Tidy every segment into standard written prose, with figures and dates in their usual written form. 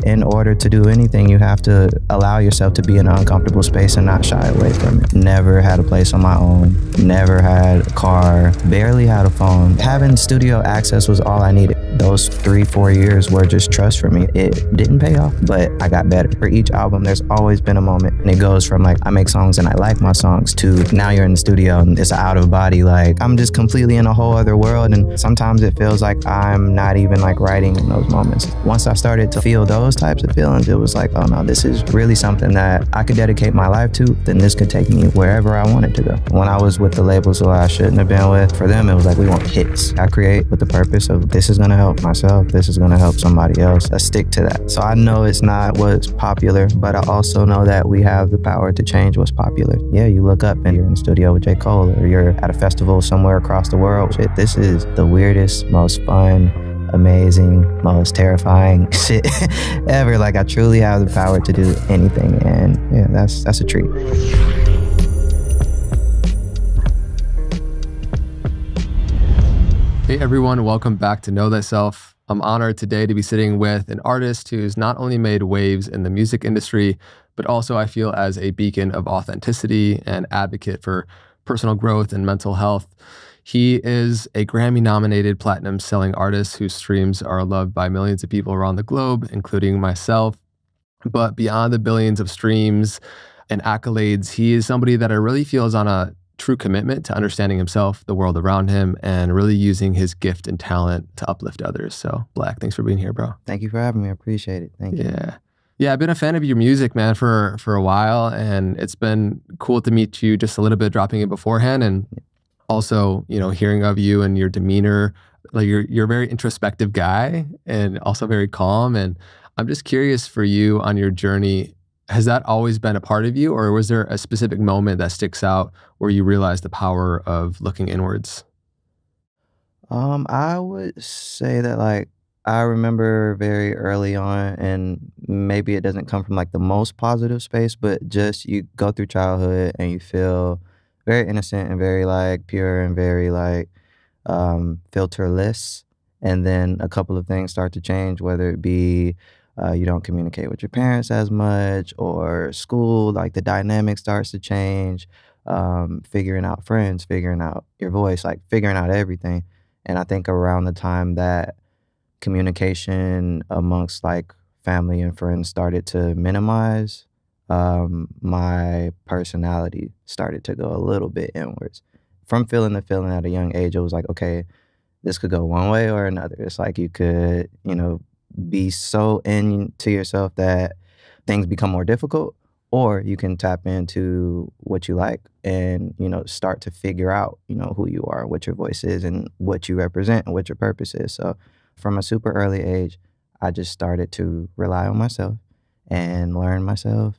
in order to do anything, you have to allow yourself to be in an uncomfortable space and not shy away from it. Never had a place on my own, never had a car, barely had a phone. Having studio access was all I needed. Those 3-4 years were just trust for me. It didn't pay off, but I got better. For each album, there's always been a moment, and it goes from like, I make songs and I like my songs, to now you're in the studio and it's out of body. Like, I'm just completely in a whole other world, and sometimes it feels like I'm not even like writing in those moments. Once I started to feel those types of feelings, it was like, oh no, this is really something that I could dedicate my life to, then this could take me wherever I wanted to go. When I was with the labels who I shouldn't have been with, for them, it was like, we want hits. I create with the purpose of, this is gonna help myself, this is gonna help somebody else. I stick to that. So I know it's not what's popular, but I also know that we have the power to change what's popular. Yeah, you look up and you're in the studio with J. Cole, or you're at a festival somewhere across the world. Shit, this is the weirdest, most fun, amazing, most terrifying shit ever. Like, I truly have the power to do anything, and yeah, that's a treat. Hey everyone, welcome back to Know Thyself. I'm honored today to be sitting with an artist who's not only made waves in the music industry, but also I feel as a beacon of authenticity and advocate for personal growth and mental health. He is a Grammy-nominated platinum-selling artist whose streams are loved by millions of people around the globe, including myself. But beyond the billions of streams and accolades, he is somebody that I really feel is on a true commitment to understanding himself, the world around him, and really using his gift and talent to uplift others. So, Black, thanks for being here, bro. Thank you for having me. I appreciate it. Thank you. Yeah, I've been a fan of your music, man, for a while, and it's been cool to meet you just a little bit, dropping it beforehand, and also, you know, hearing of you and your demeanor. Like, you're a very introspective guy and also very calm. And I'm just curious for you on your journey, has that always been a part of you, or was there a specific moment that sticks out where you realized the power of looking inwards? I would say that, like, I remember very early on, and maybe it doesn't come from like the most positive space, but just you go through childhood and you feel very innocent and very like pure and very like filterless. And then a couple of things start to change, whether it be you don't communicate with your parents as much, or school, like the dynamic starts to change, figuring out friends, figuring out your voice, like figuring out everything. And I think around the time that communication amongst like family and friends started to minimize, my personality started to go a little bit inwards. From feeling the feeling at a young age, it was like, okay, this could go one way or another. It's like you could, you know, be so into yourself that things become more difficult, or you can tap into what you like and, you know, start to figure out, you know, who you are, what your voice is, and what you represent and what your purpose is. So from a super early age, I just started to rely on myself and learn myself.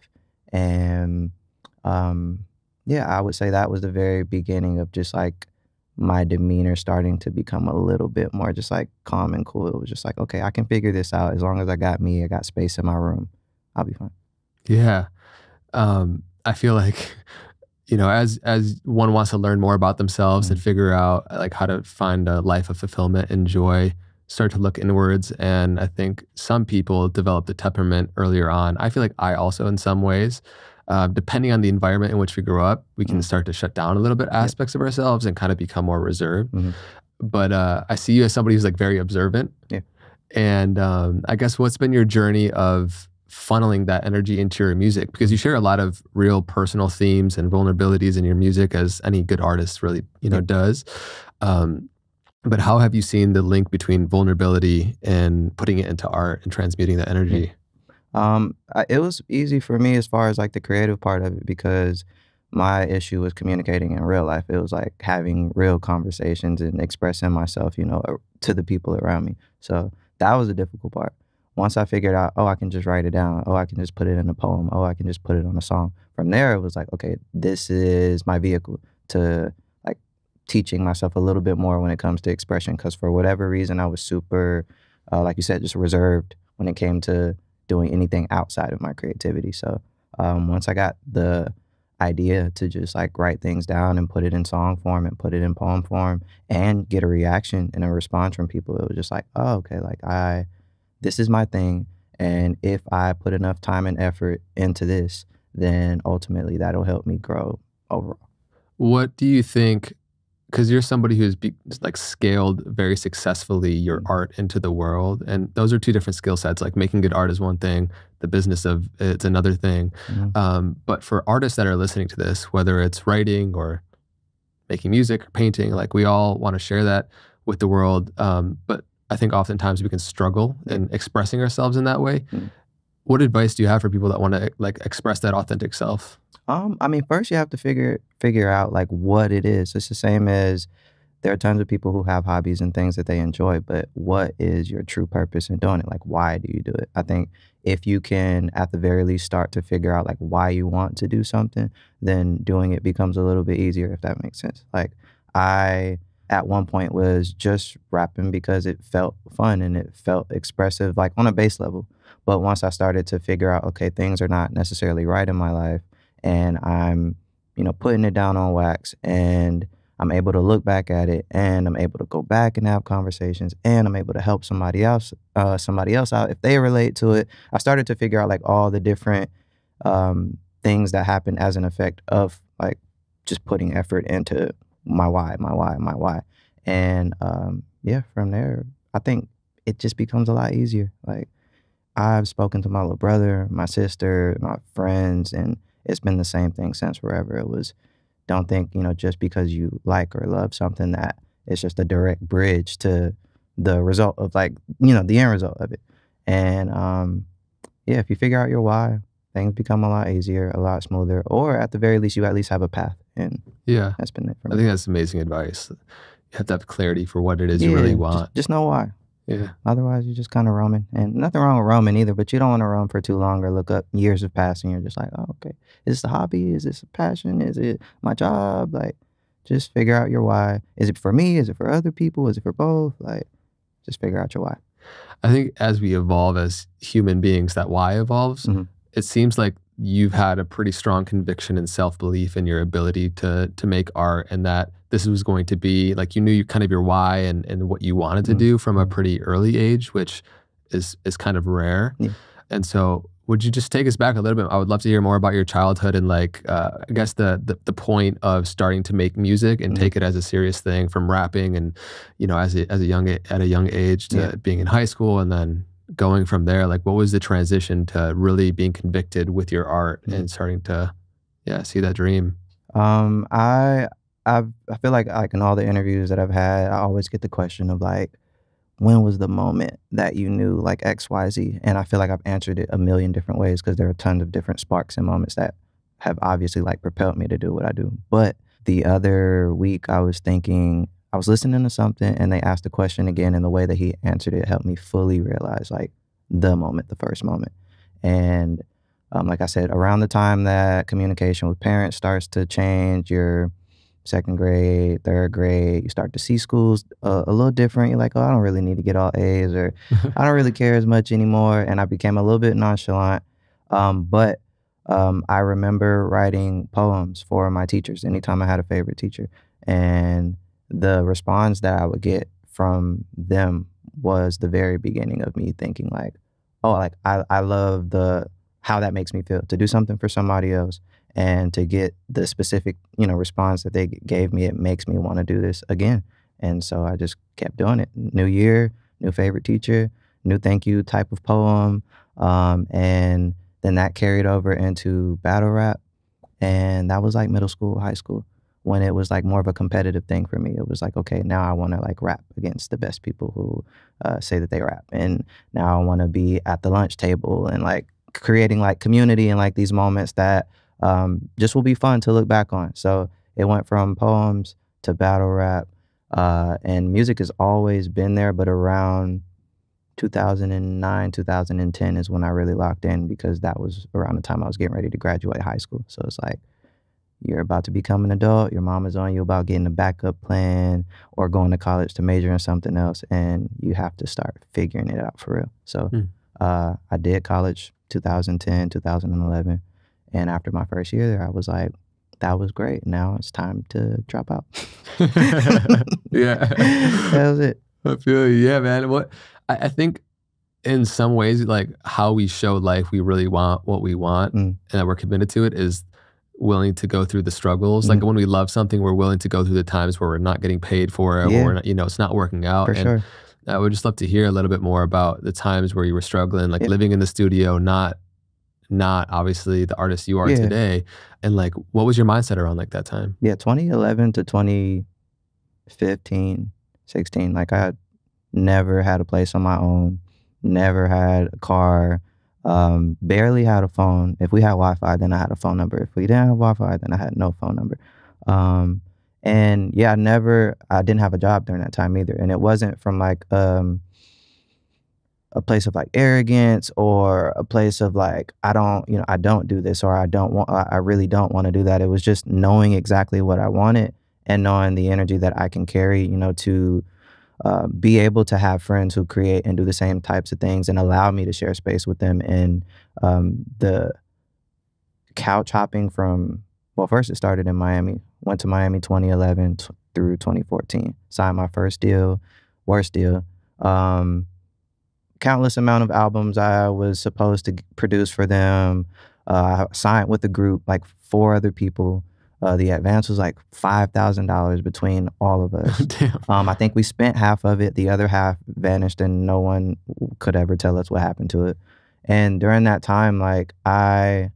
And yeah, I would say that was the very beginning of just like my demeanor starting to become a little bit more just like calm and cool. It was just like, okay, I can figure this out. As long as I got me, I got space in my room, I'll be fine. Yeah. I feel like, you know, as one wants to learn more about themselves and figure out like how to find a life of fulfillment and joy, start to look inwards. And I think some people develop the temperament earlier on. I feel like I also, in some ways, depending on the environment in which we grow up, we can start to shut down a little bit aspects of ourselves and kind of become more reserved. But I see you as somebody who's like very observant. And I guess what's been your journey of funneling that energy into your music? Because you share a lot of real personal themes and vulnerabilities in your music, as any good artist really, you know, does. But how have you seen the link between vulnerability and putting it into art and transmuting that energy? It was easy for me as far as like the creative part of it, because my issue was communicating in real life. It was like having real conversations and expressing myself, you know, to the people around me. So that was the difficult part. Once I figured out, oh, I can just write it down. Oh, I can just put it in a poem. Oh, I can just put it on a song. From there, it was like, okay, this is my vehicle to like teaching myself a little bit more when it comes to expression. Because for whatever reason, I was super, like you said, just reserved when it came to doing anything outside of my creativity. So once I got the idea to just like write things down and put it in song form and put it in poem form and get a reaction and a response from people, it was just like, oh, okay, like this is my thing, And if I put enough time and effort into this, then ultimately that'll help me grow overall. What do you think, because you're somebody who's like scaled very successfully your Mm, art into the world, and those are two different skill sets. Like making good art is one thing, the business of it's another thing. mhm, But for artists that are listening to this, whether it's writing or making music or painting, like we all want to share that with the world. But I think oftentimes we can struggle yeah, in expressing ourselves in that way. mm. What advice do you have for people that want to like express that authentic self? I mean, first you have to figure out like what it is. It's the same as there are tons of people who have hobbies and things that they enjoy, but what is your true purpose in doing it? Like, why do you do it? I think if you can, at the very least, start to figure out like why you want to do something, then doing it becomes a little bit easier, if that makes sense. Like, I, at one point, was just rapping because it felt fun and it felt expressive, like on a base level. But once I started to figure out, okay, things are not necessarily right in my life, and I'm, putting it down on wax, and I'm able to look back at it, and I'm able to go back and have conversations, and I'm able to help somebody else out if they relate to it. I started to figure out like all the different things that happen as an effect of like just putting effort into my why. And yeah, from there, I think it just becomes a lot easier. Like I've spoken to my little brother, my sister, my friends, and it's been the same thing since forever. It was don't think, just because you like or love something that it's just a direct bridge to the result of like, the end result of it. And yeah, if you figure out your why, things become a lot easier, a lot smoother, or at the very least, you at least have a path. And Yeah, that's been it for I me. think that's amazing advice. You have to have clarity for what it is you really Yeah, just want. just know why. Yeah. Otherwise, you're just kind of roaming, and nothing wrong with roaming either. But you don't want to roam for too long or look up. Years have passed, and you're just like, oh, okay, is this a hobby? Is this a passion? Is it my job? Like, just figure out your why. Is it for me? Is it for other people? Is it for both? Like, just figure out your why. I think as we evolve as human beings, that why evolves. Hmm. It seems like you've had a pretty strong conviction and self-belief in your ability to make art, and that this was going to be like you knew you kind of your why and what you wanted to Hmm. do from a pretty early age, which is kind of rare. Yeah. And so would you just take us back a little bit? I would love to hear more about your childhood and like I guess the point of starting to make music and Hmm. take it as a serious thing, from rapping and at a young age Yeah. to being in high school, and then going from there. Like what was the transition to really being convicted with your art Hmm. and starting to see that dream? Um, I I feel like in all the interviews that I've had, I always get the question of like, when was the moment that you knew like XYZ? And I feel like I've answered it a million different ways because there are tons of different sparks and moments that have obviously like propelled me to do what I do. But the other week I was thinking, I was listening to something and they asked the question again, and the way that he answered it helped me fully realize like the moment, the first moment. And like I said, around the time that communication with parents starts to change, your second grade, third grade, you start to see schools a little different. You're like, oh, I don't really need to get all A's, or I don't really care as much anymore. And I became a little bit nonchalant. But I remember writing poems for my teachers anytime I had a favorite teacher. And the response that I would get from them was the very beginning of me thinking like, oh, like I love the how that makes me feel to do something for somebody else and to get the specific, response that they gave me. It makes me want to do this again. And so I just kept doing it. New year, new favorite teacher, new thank you type of poem. And then that carried over into battle rap. And that was like middle school, high school, when it was like more of a competitive thing for me. It was like, okay, now I want to like rap against the best people who say that they rap. And now I want to be at the lunch table and like creating like community and like these moments that just will be fun to look back on. So it went from poems to battle rap. And music has always been there, but around 2009, 2010 is when I really locked in, because that was around the time I was getting ready to graduate high school. So it's like, you're about to become an adult, your mom is on you about getting a backup plan or going to college to major in something else, and you have to start figuring it out for real. So Mm. I did college 2010, 2011, and after my first year there, I was like, that was great. Now it's time to drop out. Yeah. That was it. I feel you. Yeah, man. I think in some ways, like how we show life, we really want what we want Mm, and that we're committed to it is willing to go through the struggles. Like mhm. when we love something, we're willing to go through the times where we're not getting paid for it, where Yeah, we're not, it's not working out. for And sure. I would just love to hear a little bit more about the times where you were struggling, like Yeah, living in the studio, not obviously the artist you are yeah, today. And like, what was your mindset around like that time? yeah, 2011 to 2015, 16, like, I never had a place on my own, never had a car, barely had a phone. If we had Wi-Fi, then I had a phone number. If we didn't have Wi-Fi, then I had no phone number. Um, and yeah, I didn't have a job during that time either. And it wasn't from like a place of like arrogance or a place of like, I don't do this or I really don't want to do that. It was just knowing exactly what I wanted and knowing the energy that I can carry, to be able to have friends who create and do the same types of things and allow me to share space with them. And the couch hopping well, first it started in Miami, went to Miami 2011 through 2014, signed my first deal, worst deal. Um, Countless amount of albums I was supposed to produce for them. I signed with a group, like four other people. The advance was like $5,000 between all of us. Damn. I think we spent half of it. The other half vanished, and no one could ever tell us what happened to it. And during that time, like I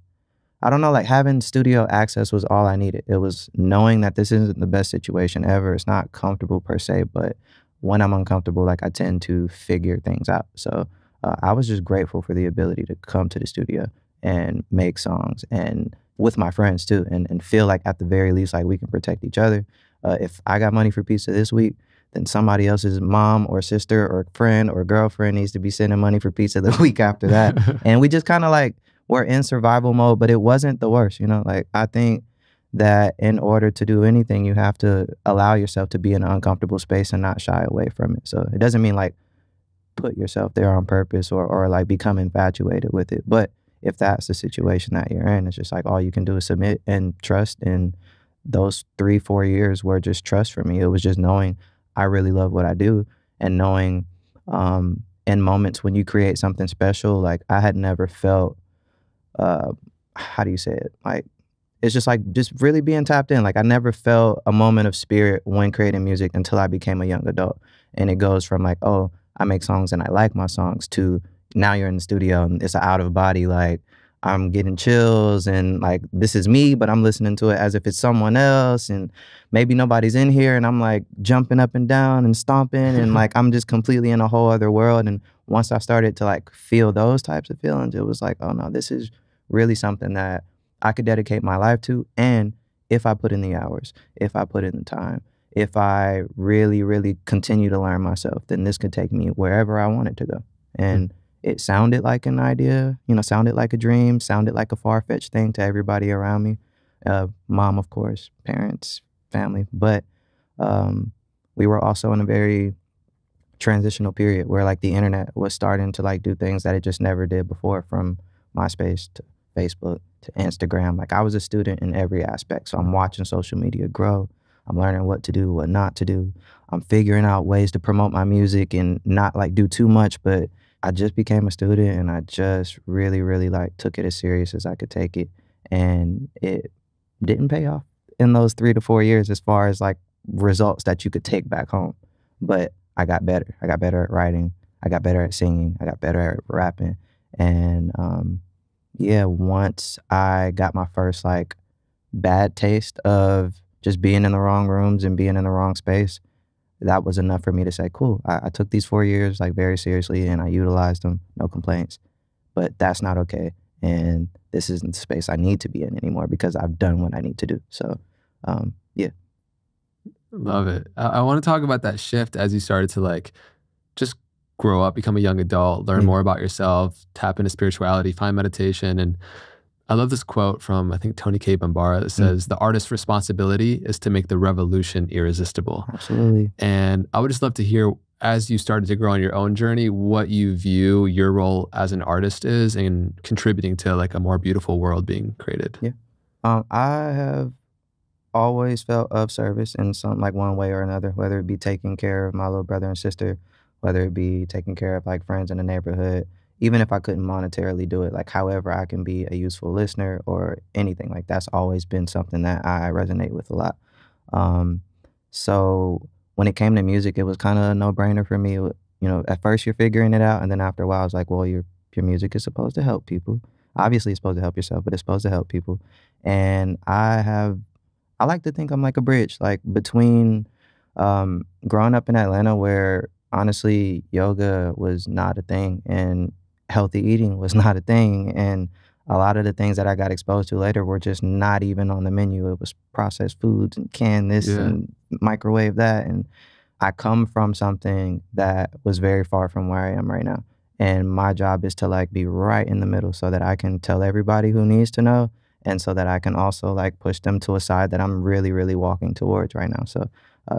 don't know, like having studio access was all I needed. It was knowing that this isn't the best situation ever. It's not comfortable per se, but when I'm uncomfortable, like I tend to figure things out. So I was just grateful for the ability to come to the studio and make songs and with my friends too, and feel like at the very least, like we can protect each other. If I got money for pizza this week, then somebody else's mom or sister or friend or girlfriend needs to be sending money for pizza the week after that. And we just kind of like, we're in survival mode, but it wasn't the worst, Like I think that in order to do anything, you have to allow yourself to be in an uncomfortable space and not shy away from it. So it doesn't mean like put yourself there on purpose or like become infatuated with it. But if that's the situation that you're in, it's just like all you can do is submit and trust. And those 3-4 years were just trust for me. It was just knowing I really love what I do and knowing in moments when you create something special, like I had never felt uh how do you say it? Like it's just like just really being tapped in. Like I never felt a moment of spirit when creating music until I became a young adult. And it goes from like, oh, I make songs and I like my songs to now you're in the studio and it's an out of body, like I'm getting chills and like this is me, but I'm listening to it as if it's someone else and maybe nobody's in here and I'm like jumping up and down and stomping and like I'm just completely in a whole other world. And once I started to like feel those types of feelings, it was like, oh no, this is really something that I could dedicate my life to. And if I put in the hours, if I put in the time, if I really, really continue to learn myself, then this could take me wherever I want it to go. And it sounded like an idea, sounded like a dream, sounded like a far-fetched thing to everybody around me. Mom, of course, parents, family. But we were also in a very transitional period where like the internet was starting to like do things that it just never did before, from MySpace to Facebook to Instagram. Like I was a student in every aspect. So I'm watching social media grow. I'm learning what to do, what not to do. I'm figuring out ways to promote my music and not like do too much, but I just became a student and I just really, really like took it as serious as I could take it. And it didn't pay off in those 3 to 4 years as far as like results that you could take back home. But I got better. I got better at writing. I got better at singing. I got better at rapping. And yeah, once I got my first like bad taste of just being in the wrong rooms and being in the wrong space, that was enough for me to say, cool, I took these 4 years like very seriously and I utilized them, no complaints. But that's not okay. And this isn't the space I need to be in anymore because I've done what I need to do. So yeah. Love it. I want to talk about that shift as you started to like just grow up, become a young adult, learn Mm, more about yourself, tap into spirituality, find meditation. And I love this quote from, I think, Tony K. Bambara that mm, says, the artist's responsibility is to make the revolution irresistible. absolutely. And I would just love to hear, as you started to grow on your own journey, what you view your role as an artist is in contributing to like a more beautiful world being created. Yeah. I have always felt of service in some like one way or another, whether it be taking care of my little brother and sister whether it be taking care of like friends in the neighborhood, even if I couldn't monetarily do it, like however I can be a useful listener or anything, like that's always been something that I resonate with a lot. Um, so when it came to music, it was kind of a no-brainer for me. You know, at first you're figuring it out, and then after a while, I was like, well, your music is supposed to help people. Obviously, it's supposed to help yourself, but it's supposed to help people. And I like to think I'm like a bridge, like between growing up in Atlanta, where honestly yoga was not a thing and healthy eating was not a thing, and a lot of the things that I got exposed to later were just not even on the menu. It was processed foods and canned this Yeah. and microwave that, and I come from something that was very far from where I am right now. And my job is to like be right in the middle so that I can tell everybody who needs to know, and so that I can also like push them to a side that I'm really, really walking towards right now. So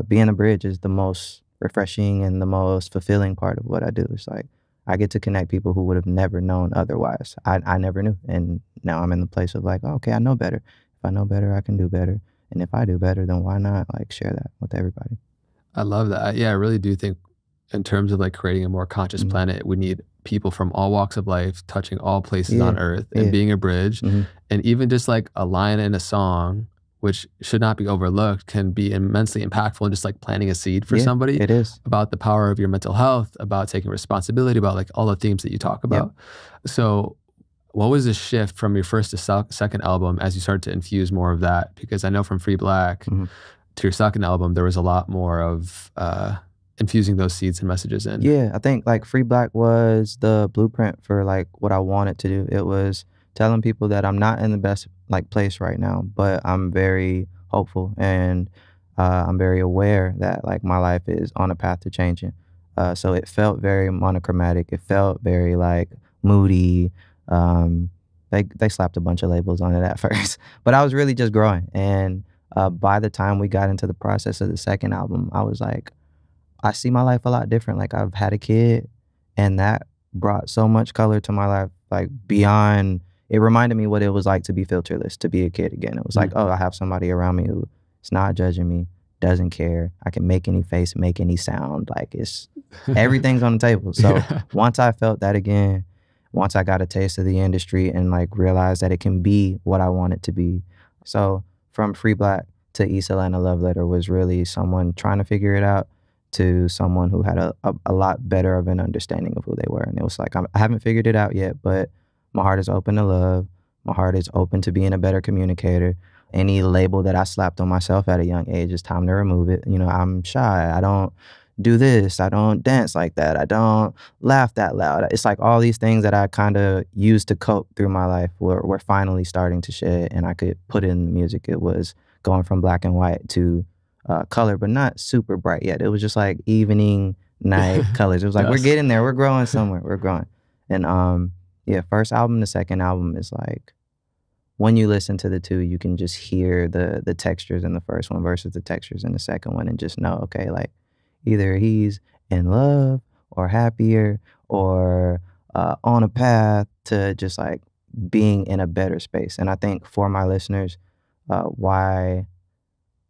being a bridge is the most refreshing and the most fulfilling part of what I do. It's like I get to connect people who would have never known otherwise. I never knew. And now I'm in the place of like, oh, okay, I know better. If I know better, I can do better. And if I do better, then why not like share that with everybody? I love that. Yeah, I really do think in terms of like creating a more conscious Mhm. planet, we need people from all walks of life touching all places Yeah, on earth and yeah, being a bridge. mhm. And even just like a line in a song, which should not be overlooked, can be immensely impactful and just like planting a seed for Yeah, somebody it is. about the power of your mental health, about taking responsibility, about like all the themes that you talk Yep. about. So what was the shift from your first to second album as you started to infuse more of that? Because I know from Free Black Mhm. to your second album, there was a lot more of infusing those seeds and messages in. Yeah, I think like Free Black was the blueprint for like what I wanted to do. It was telling people that I'm not in the best like place right now, but I'm very hopeful, and I'm very aware that like my life is on a path to changing. So it felt very monochromatic. It felt very like moody. Um, they slapped a bunch of labels on it at first, but I was really just growing. And by the time we got into the process of the second album, I was like, I see my life a lot different. Like I've had a kid, and that brought so much color to my life, like beyond, it reminded me what it was like to be filterless, to be a kid again. It was like, Mm. oh, I have somebody around me who is not judging me, doesn't care. I can make any face, make any sound. Like it's everything's on the table. So Yeah. once I felt that again, once I got a taste of the industry and like realized that it can be what I want it to be. So from Free Black to East Atlanta Love Letter was really someone trying to figure it out to someone who had a lot better of an understanding of who they were. And it was like, I haven't figured it out yet, but my heart is open to love. My heart is open to being a better communicator. Any label that I slapped on myself at a young age, it's time to remove it. You know, I'm shy. I don't do this. I don't dance like that. I don't laugh that loud. It's like all these things that I kind of used to cope through my life were finally starting to shed, and I could put it in the music. It was going from black and white to color, but not super bright yet. It was just like evening, night colors. It was like we're Dusk. getting there. We're growing somewhere. We're growing. And yeah, first album to second album is like when you listen to the two, you can just hear the textures in the first one versus the textures in the second one, and just know, okay, like either he's in love or happier or on a path to just like being in a better space. And I think for my listeners, why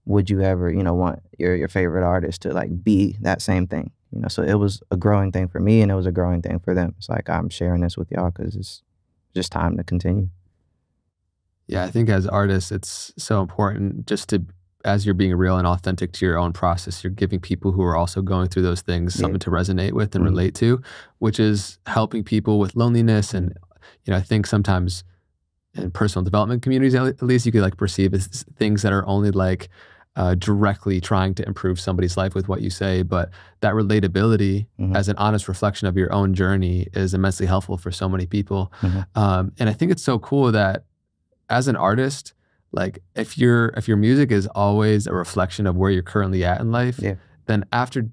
would you ever, you know, want your favorite artist to like be that same thing? You know, so it was a growing thing for me, and it was a growing thing for them. It's like I'm sharing this with y'all because it's just time to continue. Yeah, I think as artists, it's so important just to, as you're being real and authentic to your own process, you're giving people who are also going through those things Yeah. something to resonate with and Mhm. relate to, which is helping people with loneliness. Mhm. And, I think sometimes in personal development communities, at least you could like perceive as things that are only like directly trying to improve somebody's life with what you say. But that relatability Mhm. as an honest reflection of your own journey is immensely helpful for so many people. Mhm. And I think it's so cool that as an artist, like if your music is always a reflection of where you're currently at in life, Yeah. then after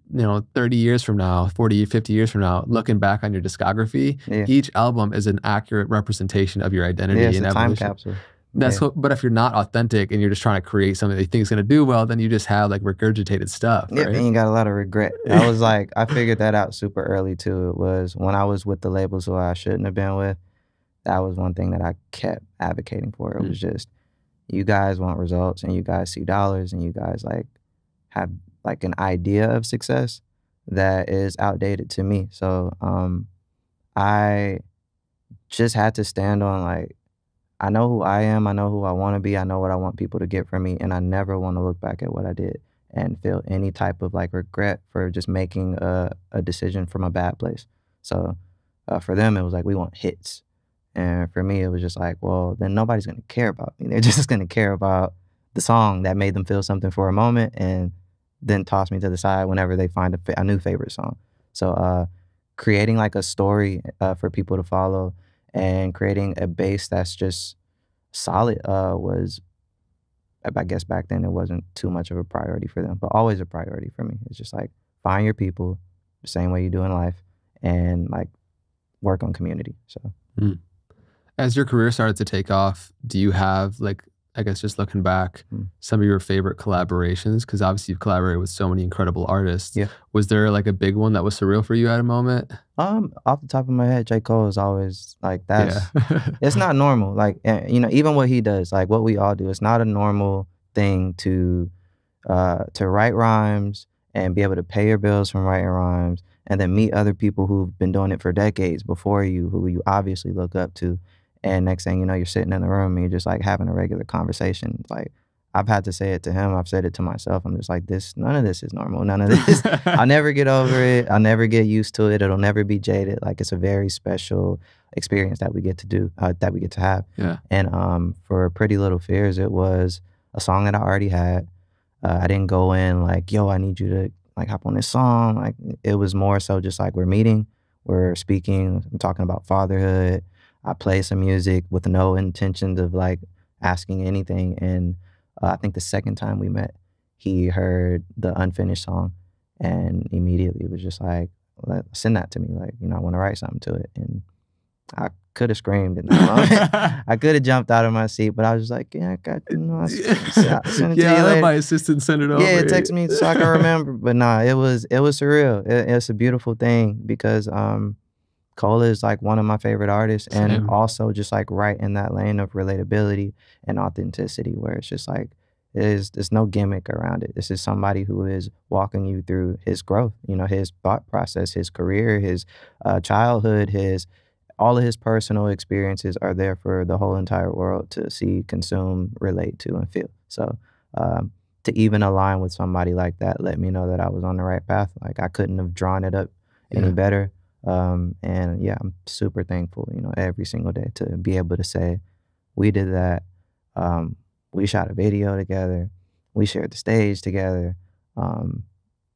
30 years from now, 40, 50 years from now, looking back on your discography, Yeah. each album is an accurate representation of your Yeah. identity It's and a time evolution. capsule. That's Yeah. what, but if you're not authentic and you're just trying to create something that you think is going to do well, then you just have like regurgitated stuff, Yep, right? and you got a lot of regret. That was like I figured that out super early too. It was when I was with the labels who I shouldn't have been with. That was one thing that I kept advocating for. It Mm. was just, you guys want results and you guys see dollars and you guys like have like an idea of success, that is outdated to me. So I just had to stand on like I know who I am, I know who I want to be, I know what I want people to get from me, and I never want to look back at what I did and feel any type of like regret for just making a decision from a bad place. So for them, it was like we want hits, and for me, it was just like, well, then nobody's gonna care about me. They're just gonna care about the song that made them feel something for a moment, and then toss me to the side whenever they find a new favorite song. So creating like a story for people to follow and creating a base that's just solid was I guess back then it wasn't too much of a priority for them, but always a priority for me. It's just like find your people the same way you do in life and like work on community. So Mm. As your career started to take off, do you have like, I guess just looking back, mm, some of your favorite collaborations? Because obviously you've collaborated with so many incredible artists. yeah. Was there like a big one that was surreal for you at a moment? Off the top of my head, J. Cole is always like Yeah. it's not normal. Like you know, even what he does, like what we all do, it's not a normal thing to write rhymes and be able to pay your bills from writing rhymes and then meet other people who've been doing it for decades before you, who you obviously look up to. And next thing you know, you're sitting in the room and you're just like having a regular conversation. Like I've had to say it to him. I've said it to myself. I'm just like, none of this is normal. None of this. I'll never get over it. I'll never get used to it. It'll never be jaded. Like it's a very special experience that we get to do, that we get to have. Yeah. And for Pretty Little Fears, it was a song that I already had. I didn't go in like, yo, I need you to like hop on this song. Like it was more so just like we're meeting, we're speaking, I'm talking about fatherhood. I play some music with no intentions of like asking anything. And I think the second time we met, he heard the unfinished song and immediately was just like, send that to me. Like, you know, I want to write something to it. And I could have screamed in that moment. I could have jumped out of my seat, but I was just like, yeah, I got, you know, I'll send it to you Yeah, let later. my assistant send it over. Yeah, text me so I can remember. But nah, it was surreal. It's a beautiful thing because Cole is like one of my favorite artists and Same. also just like right in that lane of relatability and authenticity where it's just like there's no gimmick around it. This is somebody who is walking you through his growth, you know, his thought process, his career, his childhood, his all of his personal experiences are there for the whole entire world to see, consume, relate to, and feel. So to even align with somebody like that let me know that I was on the right path. Like I couldn't have drawn it up any Yeah. better. And yeah, I'm super thankful, you know, every single day to be able to say we did that. We shot a video together. We shared the stage together.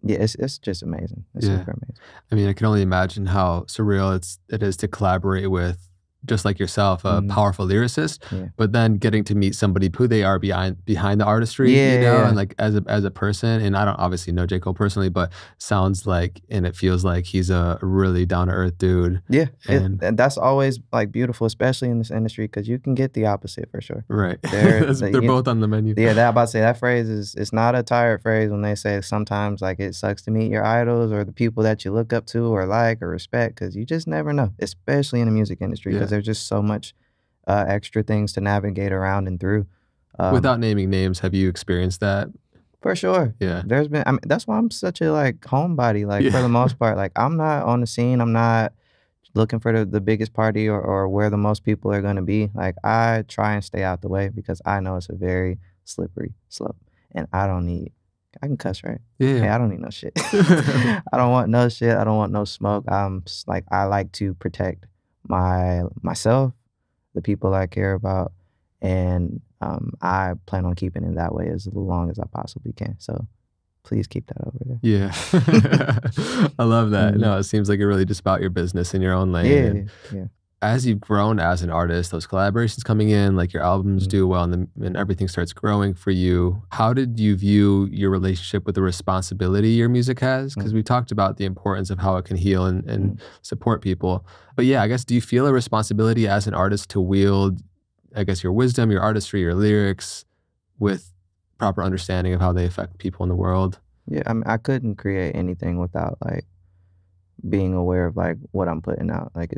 Yeah, it's just amazing. It's Yeah. super amazing. I mean, I can only imagine how surreal it is to collaborate with, just like yourself, a Mhm. powerful lyricist, Yeah. but then getting to meet somebody who they are behind the artistry, you Yeah, know, yeah. and like as a person. And I don't obviously know J. Cole personally, but sounds like and it feels like he's a really down to earth dude. Yeah, And and that's always like beautiful, especially in this industry, because you can get the opposite for sure. right, They're they're both on the menu. yeah, that about to say that phrase is it's not a tired phrase when they say sometimes like it sucks to meet your idols or the people that you look up to or like or respect because you just never know, especially in the music industry Yeah. because there's just so much extra things to navigate around and through. Without naming names, have you experienced that? For sure. Yeah. There's been I mean, that's why I'm such a, like, homebody, like, for the Yeah. most part, like, I'm not on the scene, I'm not looking for the biggest party or where the most people are gonna be, like, I try and stay out the way because I know it's a very slippery slope, and I can cuss, right? Hey, Yeah. I don't need no shit. I don't want no shit, I don't want no smoke, I like to protect myself, the people I care about, and I plan on keeping it that way as long as I possibly can. So please keep that over there. Yeah. I love that. Mhm. No, it seems like you're really just about your business in your own lane. Yeah, And yeah. as you've grown as an artist, those collaborations coming in, like your albums Mhm. do well, and everything starts growing for you. How did you view your relationship with the responsibility your music has? Because we talked about the importance of how it can heal and support people. But yeah, I guess, do you feel a responsibility as an artist to wield, I guess, your wisdom, your artistry, your lyrics with proper understanding of how they affect people in the world? Yeah, I mean, I couldn't create anything without like being aware of like what I'm putting out. Like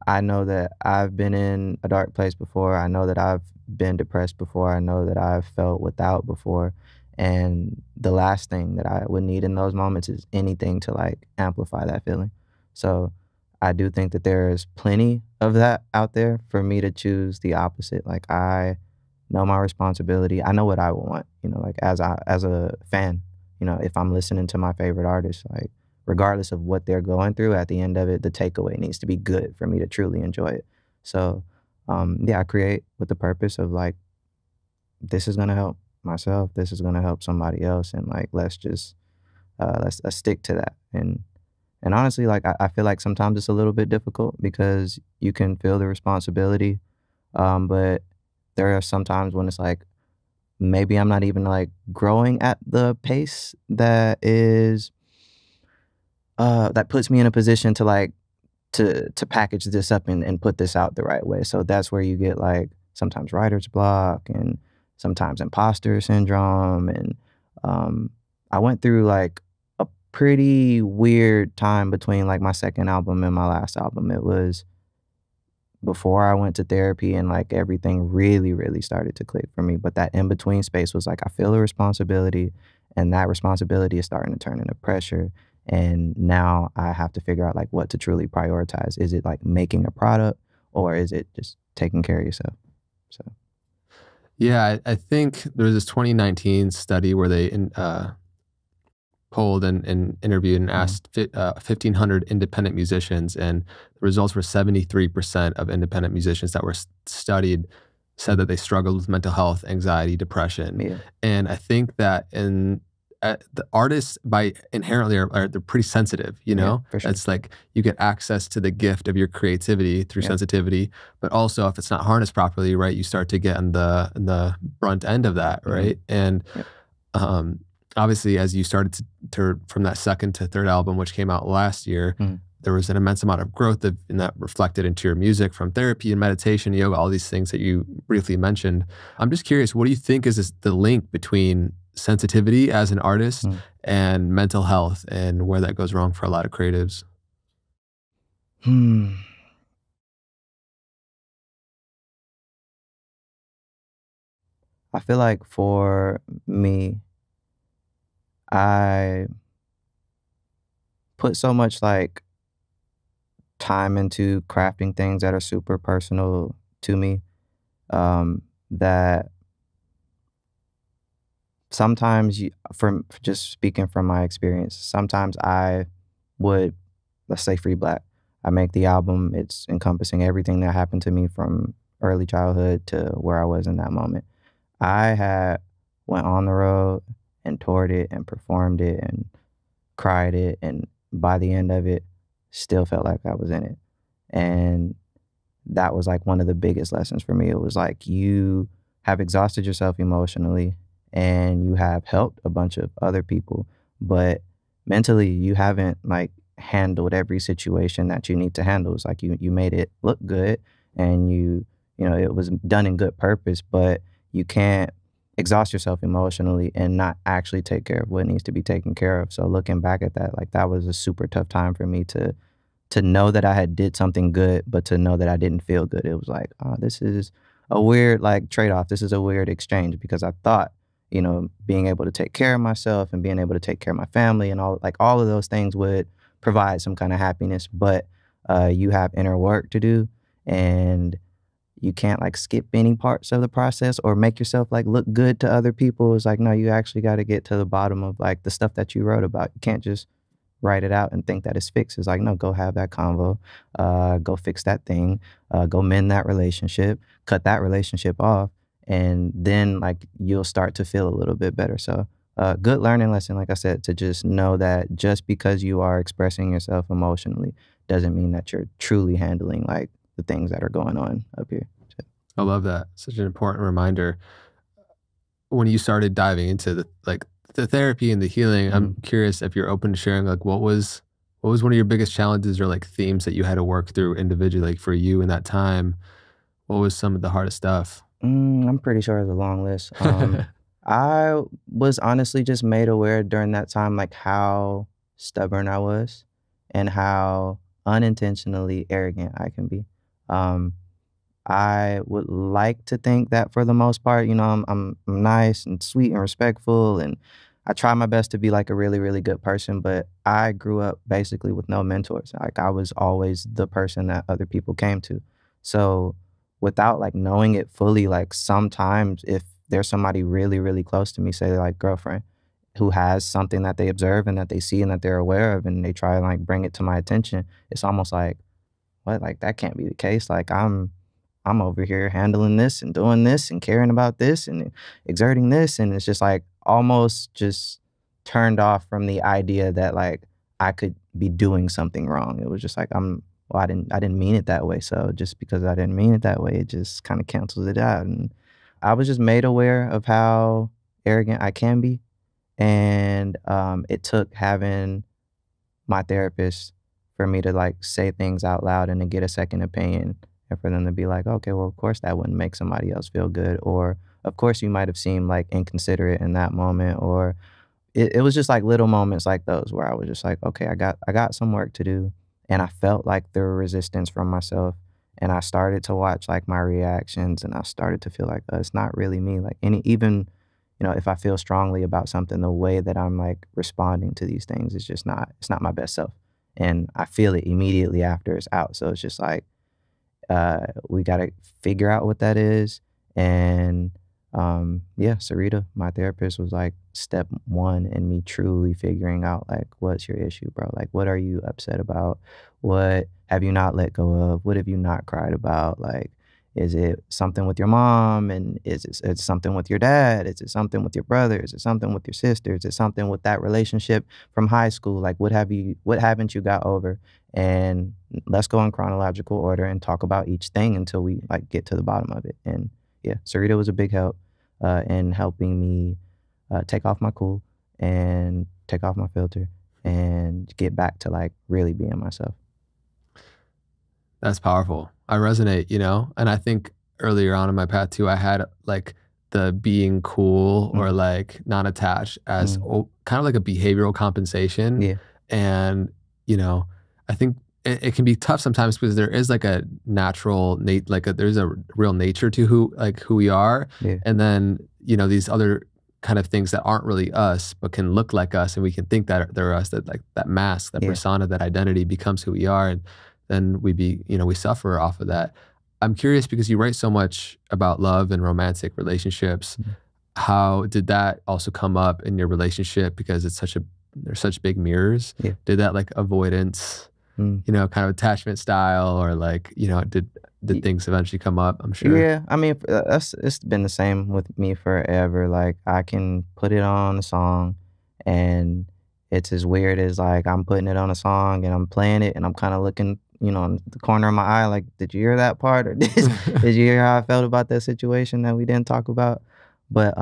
I know that I've been in a dark place before. I know that I've been depressed before. I know that I've felt without before. And the last thing that I would need in those moments is anything to like amplify that feeling. So I do think that there's plenty of that out there for me to choose the opposite. Like I know my responsibility. I know what I want, like as a fan, if I'm listening to my favorite artist, like regardless of what they're going through, at the end of it, the takeaway needs to be good for me to truly enjoy it. So yeah, I create with the purpose of like this is gonna help myself, this is gonna help somebody else, and like let's just let's stick to that. And honestly, like I feel like sometimes it's a little bit difficult because you can feel the responsibility, but there are some times when it's like maybe I'm not even like growing at the pace that is that puts me in a position to like to package this up and put this out the right way. So that's where you get like sometimes writer's block and sometimes imposter syndrome. And I went through like a pretty weird time between like my second album and my last album. It was before I went to therapy and like everything really, really started to click for me. But that in between space was like I feel a responsibility, and that responsibility is starting to turn into pressure. And now I have to figure out like what to truly prioritize. Is it like making a product, or is it just taking care of yourself? So Yeah, I think there was this 2019 study where they polled and interviewed and mm, asked 1,500 independent musicians, and the results were 73% of independent musicians that were studied said that they struggled with mental health, anxiety, depression. yeah, And I think that the artists by inherently they're pretty sensitive, you yeah, know? for sure. It's like you get access to the gift of your creativity through Yep. sensitivity, but also if it's not harnessed properly, right, you start to get on the brunt end of that, Hmm. right? And Yep. um, obviously, as you started to from that second to third album, which came out last year, Hmm. there was an immense amount of growth and that reflected into your music from therapy and meditation, yoga, all these things that you briefly mentioned. I'm just curious, what do you think is the link between sensitivity as an artist and mental health and where that goes wrong for a lot of creatives? Hmm. I feel like for me, I put so much like time into crafting things that are super personal to me, that sometimes from just speaking from my experience, sometimes I would, let's say Free Black, I make the album, it's encompassing everything that happened to me from early childhood to where I was in that moment. I had went on the road and toured it and performed it and cried it, and by the end of it, still felt like I was in it. And that was like one of the biggest lessons for me. It was like you have exhausted yourself emotionally and you have helped a bunch of other people, but mentally you haven't like handled every situation that you need to handle. It's like you made it look good, and it was done in good purpose, but you can't exhaust yourself emotionally and not actually take care of what needs to be taken care of. So looking back at that, like that was a super tough time for me to know that I had did something good, but to know that I didn't feel good. It was like, oh, this is a weird like trade-off. This is a weird exchange because I thought, being able to take care of myself and being able to take care of my family and all of those things would provide some kind of happiness, but you have inner work to do, and you can't like skip any parts of the process or make yourself like look good to other people. It's like, no, you actually got to get to the bottom of like the stuff that you wrote about. You can't just write it out and think that it's fixed. It's like, no, go have that convo, go fix that thing, go mend that relationship, cut that relationship off, and then like you'll start to feel a little bit better. So, good learning lesson, like I said, to just know that just because you are expressing yourself emotionally doesn't mean that you're truly handling like the things that are going on up here. So, I love that. Such an important reminder. When you started diving into the therapy and the healing, I'm mhm. curious if you're open to sharing like what was one of your biggest challenges or like themes that you had to work through individually, like for you in that time? What was some of the hardest stuff? I'm pretty sure it's a long list. I was honestly just made aware during that time, like how stubborn I was and how unintentionally arrogant I can be. Um, I would like to think that for the most part, I'm nice and sweet and respectful, and I try my best to be like a really, really good person. But I grew up basically with no mentors. Like I was always the person that other people came to. So without like knowing it fully, like sometimes if there's somebody really, really close to me, say like girlfriend, who has something that they observe and that they see and that they're aware of, and they try and like bring it to my attention, it's almost like, what? Like that can't be the case. Like I'm over here handling this and doing this and caring about this and exerting this, and it's just like almost just turned off from the idea that like I could be doing something wrong. It was just like well, I didn't mean it that way. So just because I didn't mean it that way, it just kind of cancels it out. And I was just made aware of how arrogant I can be, and it took having my therapist for me to like say things out loud and to get a second opinion, and for them to be like, okay, well, of course that wouldn't make somebody else feel good. Or of course you might have seemed like inconsiderate in that moment. Or it was just like little moments like those where I was just like, okay, I got some work to do. And I felt like the resistance from myself. And I started to watch like my reactions, and I started to feel like it's not really me. Like even if I feel strongly about something, the way that I'm like responding to these things is just it's not my best self. And I feel it immediately after it's out. So it's just like we got to figure out what that is. And yeah, Sarita, my therapist, was like step one in me truly figuring out like, what's your issue, bro? Like, what are you upset about? What have you not let go of? What have you not cried about? Like, is it something with your mom? And is it something with your dad? Is it something with your brother? Is it something with your sister? Is it something with that relationship from high school? Like, what haven't you got over? And let's go in chronological order and talk about each thing until we like get to the bottom of it. And yeah, Sarita was a big help in helping me take off my cool and take off my filter and get back to like really being myself. That's powerful. I resonate, and I think earlier on in my path too, I had like the being cool or Mm, like non-attached as mm, kind of like a behavioral compensation. yeah, And, you know, I think it can be tough sometimes because there is like a natural there's a real nature to who we are. yeah, And then, these other kind of things that aren't really us, but can look like us. And we can think that they're us, that like that mask, that yeah. persona, that identity becomes who we are. And then we suffer off of that. I'm curious because you write so much about love and romantic relationships. Mm, How did that also come up in your relationship? Because they're such big mirrors. yeah. Did that like avoidance, Mm. kind of attachment style, or like, did things eventually come up? I'm sure. Yeah, I mean, it's been the same with me forever. Like I can put it on a song, and it's as weird as like I'm putting it on a song and I'm playing it and I'm kind of looking, in the corner of my eye, like, did you hear that part, or did you hear how I felt about that situation that we didn't talk about? But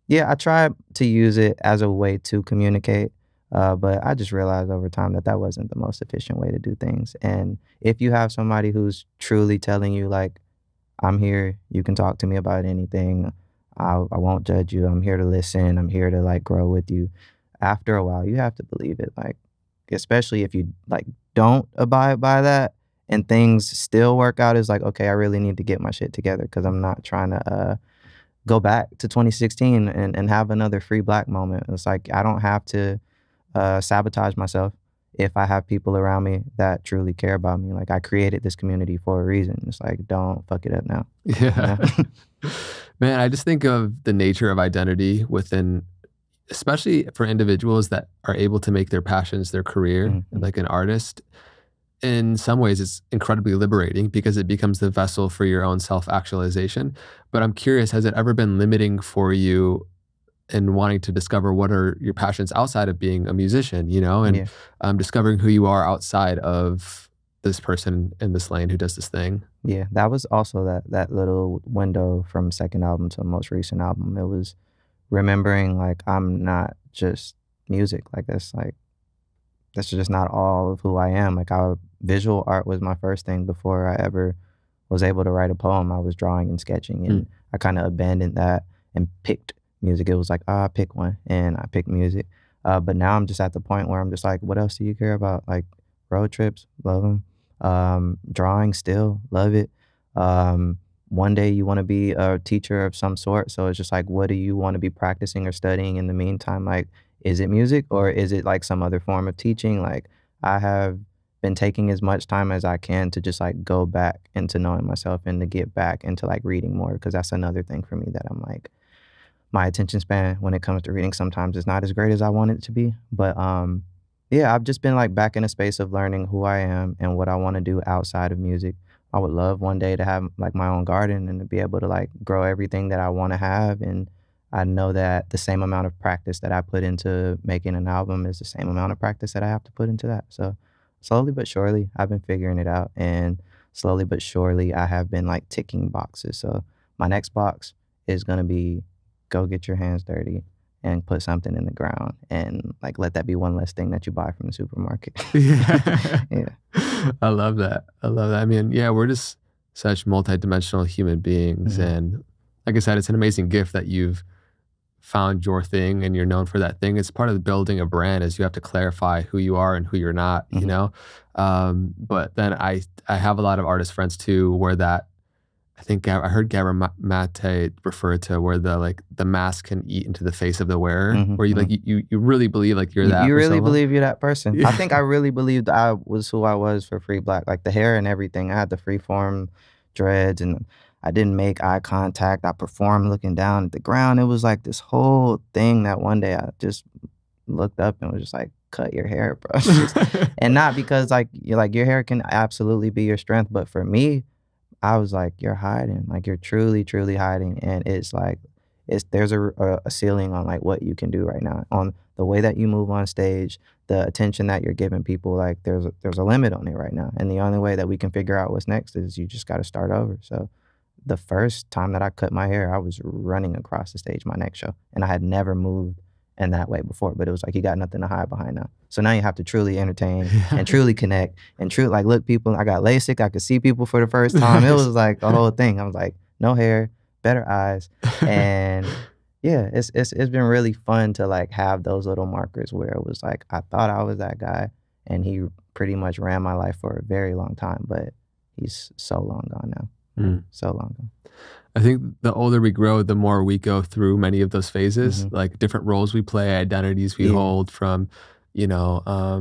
yeah, I tried to use it as a way to communicate, but I just realized over time that that wasn't the most efficient way to do things. And if you have somebody who's truly telling you like, I'm here, you can talk to me about anything, I won't judge you, I'm here to listen, I'm here to like grow with you, after a while you have to believe it. Like especially if you like don't abide by that and things still work out, is like, okay, I really need to get my shit together, because I'm not trying to go back to 2016 and have another free black moment. It's like I don't have to sabotage myself if I have people around me that truly care about me. Like I created this community for a reason. It's like, don't fuck it up now. You Yeah. know? Man, I just think of the nature of identity within, especially for individuals that are able to make their passions their career, Mhm. like an artist. In some ways, it's incredibly liberating because it becomes the vessel for your own self-actualization. But I'm curious, has it ever been limiting for you in wanting to discover what are your passions outside of being a musician, and Yeah. discovering who you are outside of this person in this lane who does this thing? Yeah. That was also that little window from second album to most recent album. It was remembering like I'm not just music. Like that's just not all of who I am. Like visual art was my first thing before I ever was able to write a poem. I was drawing and sketching, Mm. and I kind of abandoned that and picked music. It was like, pick one, and I picked music. But now I'm just at the point where I'm just like, what else do you care about? Like road trips, love them. Drawing, still love it. One day you want to be a teacher of some sort. So it's just like, what do you want to be practicing or studying in the meantime? Like, is it music or is it like some other form of teaching? Like, I have been taking as much time as I can to just like go back into knowing myself and to get back into like reading more because that's another thing for me that I'm like, my attention span when it comes to reading sometimes is not as great as I want it to be. But yeah, I've just been like back in a space of learning who I am and what I want to do outside of music. I would love one day to have like my own garden and to be able to like grow everything that I want to have. And I know that the same amount of practice that I put into making an album is the same amount of practice that I have to put into that. So slowly but surely, I've been figuring it out. And slowly but surely, I have been like ticking boxes. So my next box is going to be go get your hands dirty and put something in the ground and like let that be one less thing that you buy from the supermarket. Yeah. Yeah. I love that. I love that. I mean, yeah, we're just such multidimensional human beings. Mhm. And like I said, it's an amazing gift that you've found your thing and you're known for that thing. It's part of building a brand is you have to clarify who you are and who you're not, you Mhm. know? But then I have a lot of artist friends too, where that, I think I heard Gabor Mate refer to where the mask can eat into the face of the wearer, Mhm. where you like Mhm. you really believe like you're that You for so really long. believe you're that person? I Yeah. think I really believed I was who I was for Free Black, like the hair and everything. I had the free form dreads and I didn't make eye contact. I performed looking down at the ground. It was like this whole thing that one day I just looked up and was just like, cut your hair, bro. And not because like your hair can absolutely be your strength, but for me, I was like, "You're hiding, like, you're truly, truly hiding," and it's like, there's a ceiling on, like, what you can do right now, on the way that you move on stage, the attention that you're giving people, like, there's a limit on it right now, and the only way that we can figure out what's next is you just gotta start over, so, the first time that I cut my hair, I was running across the stage my next show, and I had never moved in that way before, but it was like, you got nothing to hide behind now. So now you have to truly entertain and truly connect and like, look, people, I got LASIK, I could see people for the first time. It was Nice. like a whole thing. I was like, no hair, better eyes. And yeah, it's been really fun to like have those little markers where it was like, I thought I was that guy and he pretty much ran my life for a very long time, but he's so long gone now. Mm. So long gone. I think the older we grow, the more we go through many of those phases, Mhm. like different roles we play, identities we Yeah. hold from,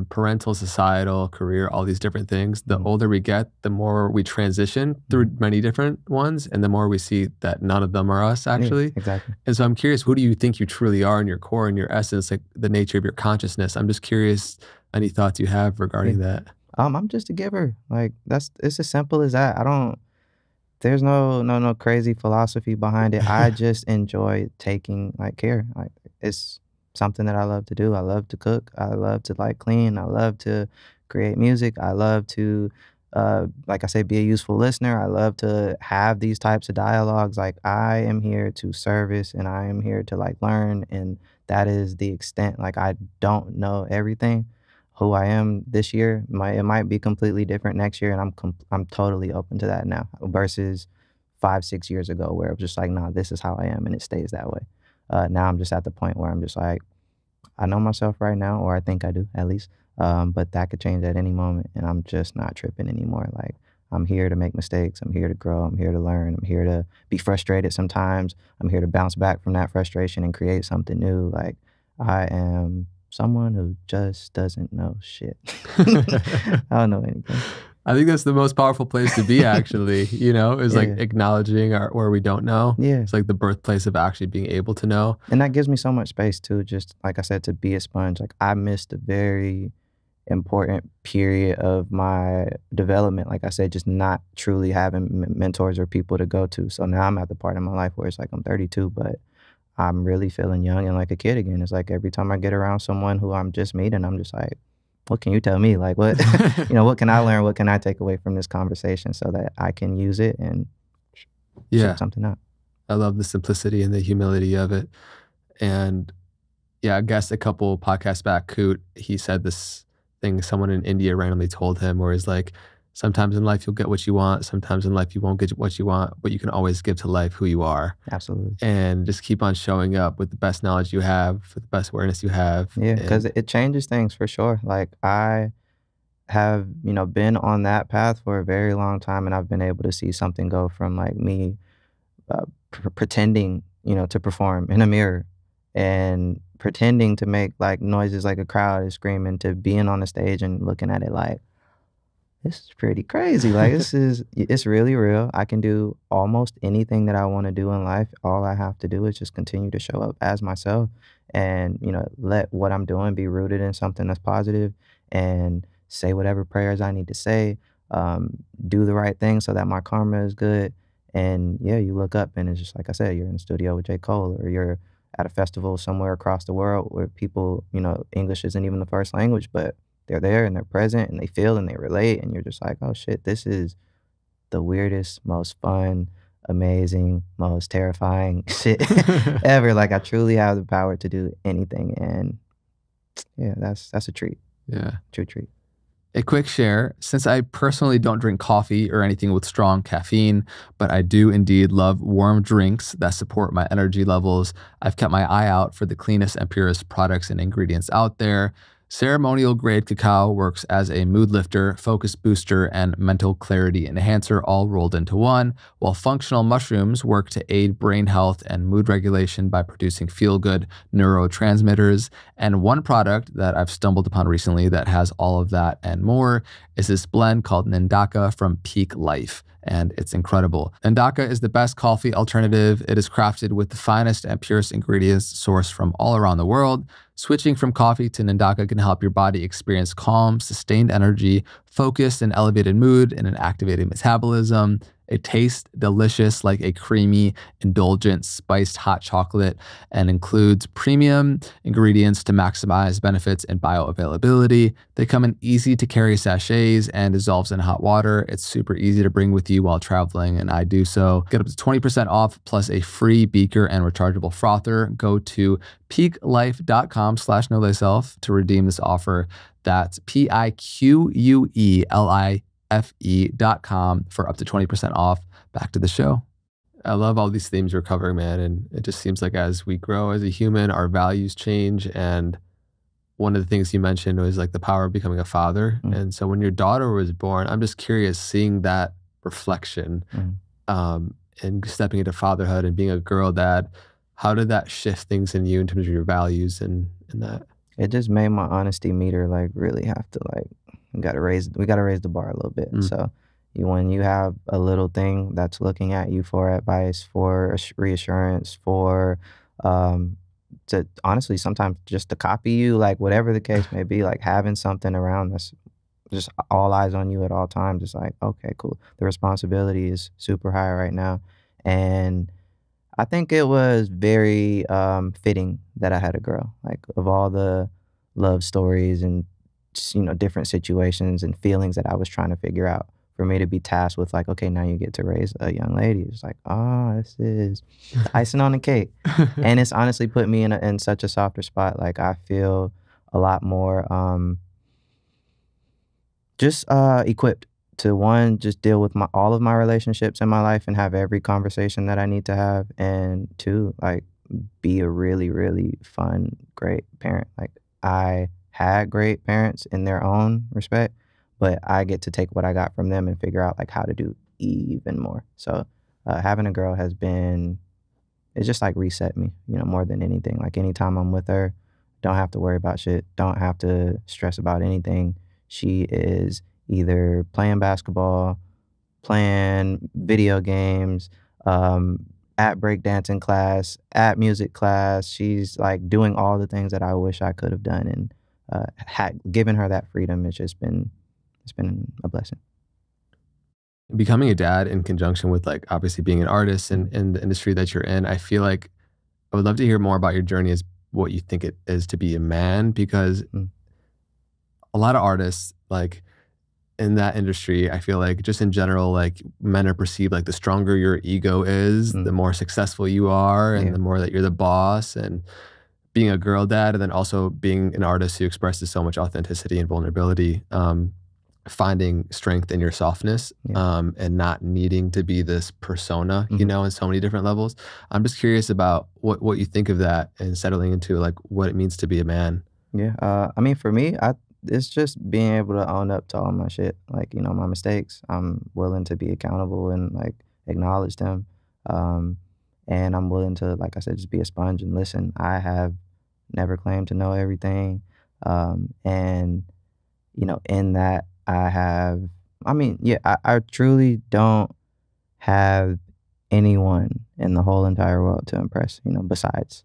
parental, societal, career, all these different things. The Mhm. older we get, the more we transition through many different ones, and the more we see that none of them are us Yeah, actually. exactly. And so I'm curious, who do you think you truly are in your core and your essence, like the nature of your consciousness? I'm just curious, any thoughts you have Yeah. regarding that? I'm just a giver. Like it's as simple as that. I don't there's no crazy philosophy behind it. I just enjoy taking like care. Like it's something that I love to do. I love to cook. I love to like clean. I love to create music. I love to like I say, be a useful listener. I love to have these types of dialogues. Like I am here to service and I am here to like learn and that is the extent. Like I don't know everything. Who I am this year it might be completely different next year, and I'm totally open to that now versus 5 6 years ago where it was just like, nah, this is how I am, and it stays that way. Now I'm just at the point where I'm just like, I know myself right now, or I think I do at least, but that could change at any moment, and I'm just not tripping anymore. Like I'm here to make mistakes. I'm here to grow. I'm here to learn. I'm here to be frustrated sometimes. I'm here to bounce back from that frustration and create something new. Like I am someone who just doesn't know shit. I don't know anything. I think that's the most powerful place to be actually, is like Yeah, acknowledging where we don't know. yeah. It's like the birthplace of actually being able to know. And that gives me so much space too, just like I said, to be a sponge. Like I missed a very important period of my development. Like I said, just not truly having mentors or people to go to. So now I'm at the part in my life where it's like I'm 32, but I'm really feeling young and like a kid again. It's like every time I get around someone who I'm just meeting, I'm just like, what can you tell me? Like what, what can I learn? What can I take away from this conversation so that I can use it and Yeah. shape something out? I love the simplicity and the humility of it. And yeah, I guess a couple podcasts back, Coot, he said this thing someone in India randomly told him where he's like, sometimes in life you'll get what you want, sometimes in life you won't get what you want, but you can always give to life who you are. Absolutely. And just keep on showing up with the best knowledge you have, with the best awareness you have. Yeah, because it changes things for sure. Like have, you know, been on that path for a very long time, and I've been able to see something go from like me pretending, you know, to perform in a mirror and pretending to make like noises like a crowd is screaming to being on the stage and looking at it like, this is pretty crazy. Like it's really real. I can do almost anything that I want to do in life. All I have to do is just continue to show up as myself and, you know, let what I'm doing be rooted in something that's positive and say whatever prayers I need to say, do the right thing so that my karma is good. And yeah, you look up and it's just like I said, you're in the studio with J. Cole or you're at a festival somewhere across the world where people, you know, English isn't even the first language, but they're there and they're present and they feel and they relate and you're just like, oh shit, this is the weirdest, most fun, amazing, most terrifying shit ever. Like I truly have the power to do anything, and yeah, that's a treat. Yeah. True treat. A quick share, since I personally don't drink coffee or anything with strong caffeine, but I do indeed love warm drinks that support my energy levels, I've kept my eye out for the cleanest and purest products and ingredients out there. Ceremonial grade cacao works as a mood lifter, focus booster, and mental clarity enhancer all rolled into one, while functional mushrooms work to aid brain health and mood regulation by producing feel-good neurotransmitters. And one product that I've stumbled upon recently that has all of that and more is this blend called Nandaka from PiqueLife. And it's incredible. Ndaka is the best coffee alternative. It is crafted with the finest and purest ingredients sourced from all around the world. Switching from coffee to Ndaka can help your body experience calm, sustained energy, focused and elevated mood, and an activated metabolism. It tastes delicious like a creamy, indulgent, spiced hot chocolate and includes premium ingredients to maximize benefits and bioavailability. They come in easy to carry sachets and dissolves in hot water. It's super easy to bring with you while traveling, and I do so. Get up to 20% off plus a free beaker and rechargeable frother. Go to PiqueLife.com/knowthyself to redeem this offer. That's PiqueLife.com for up to 20% off. Back to the show. I love all these themes you're covering, man. And it just seems like as we grow as a human, our values change. And one of the things you mentioned was like the power of becoming a father. Mm. And so when your daughter was born, I'm just curious, seeing that reflection and stepping into fatherhood and being a girl dad, how did that shift things in you in terms of your values and that? It just made my honesty meter like really have to like we gotta raise the bar a little bit. So when you have a little thing that's looking at you for advice, for reassurance, for to honestly sometimes just to copy you, like whatever the case may be, like having something around that's just all eyes on you at all times. It's like, okay, cool. The responsibility is super high right now. And I think it was very fitting that I had a girl. Like of all the love stories and you know different situations and feelings that I was trying to figure out, for me to be tasked with like, okay, now you get to raise a young lady. It's like, oh, this is the icing on the cake, and it's honestly put me in such a softer spot. Like I feel a lot more just equipped to one, just deal with all of my relationships in my life and have every conversation that I need to have, and two, like be a really, really fun, great parent. Like I had great parents in their own respect, but I get to take what I got from them and figure out like how to do even more. So having a girl it's just like reset me, you know, more than anything. Like anytime I'm with her, don't have to worry about shit, don't have to stress about anything. She is either playing basketball, playing video games, at breakdancing class, at music class. She's like doing all the things that I wish I could have done, and given her that freedom. It's been a blessing. Becoming a dad in conjunction with like obviously being an artist and in the industry that you're in, I feel like I would love to hear more about your journey as what you think it is to be a man, because a lot of artists like in that industry, I feel like just in general, like men are perceived like the stronger your ego is, the more successful you are, and the more that you're the boss. And being a girl dad, and then also being an artist who expresses so much authenticity and vulnerability, finding strength in your softness, and not needing to be this persona, you know, in so many different levels. I'm just curious about what you think of that and settling into like what it means to be a man. Yeah, I mean, for me, it's just being able to own up to all my shit, like, you know, my mistakes. I'm willing to be accountable and, like, acknowledge them. Um, and I'm willing to, like I said, just be a sponge and listen. I have never claimed to know everything. And, you know, in that I have, I mean, yeah, I truly don't have anyone in the whole entire world to impress, you know, besides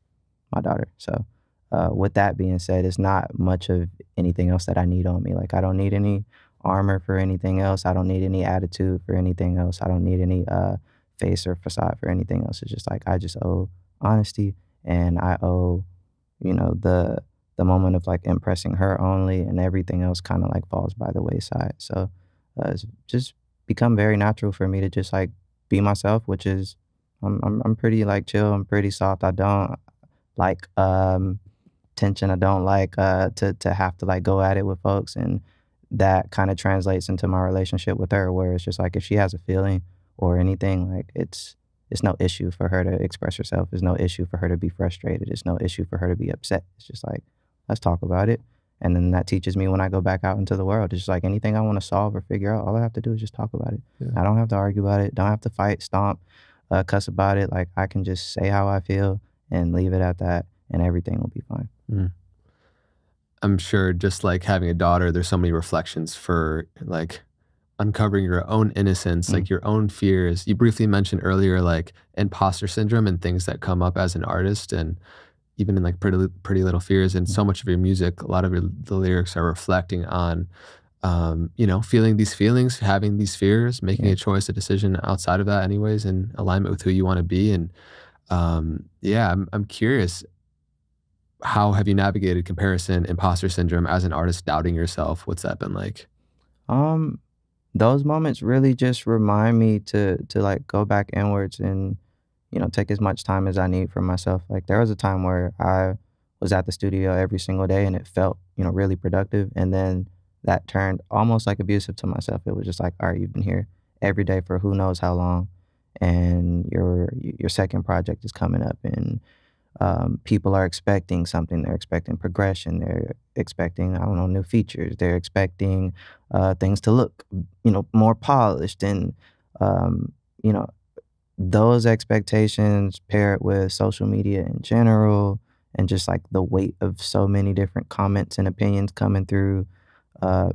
my daughter. So, with that being said, it's not much of anything else that I need on me. Like, I don't need any armor for anything else. I don't need any attitude for anything else. I don't need any face or facade for anything else. It's just like I just owe honesty, and I owe, you know, the moment of like impressing her only, and everything else kind of like falls by the wayside. So, it's just become very natural for me to just like be myself, which is I'm pretty like chill. I'm pretty soft. I don't like tension. I don't like to have to like go at it with folks, and that kind of translates into my relationship with her, where it's just like if she has a feeling or anything, like it's no issue for her to express herself. It's no issue for her to be frustrated. It's no issue for her to be upset. It's just like, let's talk about it. And then that teaches me when I go back out into the world. It's just like anything I want to solve or figure out, all I have to do is just talk about it. Yeah. I don't have to argue about it. Don't have to fight, stomp, cuss about it. Like I can just say how I feel and leave it at that, and everything will be fine. Mm. I'm sure just like having a daughter, there's so many reflections for like uncovering your own innocence, like your own fears. You briefly mentioned earlier, like imposter syndrome and things that come up as an artist, and even in like Pretty Little Fears, and so much of your music, a lot of the lyrics are reflecting on, you know, feeling these feelings, having these fears, making Yeah. a choice, a decision outside of that, anyways, in alignment with who you want to be. And yeah, I'm curious, how have you navigated comparison, imposter syndrome as an artist, doubting yourself? What's that been like? Um, those moments really just remind me to like go back inwards and, you know, take as much time as I need for myself. Like there was a time where I was at the studio every single day and it felt, you know, really productive. And then that turned almost like abusive to myself. It was just like, all right, you've been here every day for who knows how long, and your second project is coming up, and people are expecting something. They're expecting progression. They're expecting, I don't know, new features. They're expecting things to look, you know, more polished. And, you know, those expectations paired with social media in general, and just like the weight of so many different comments and opinions coming through, uh,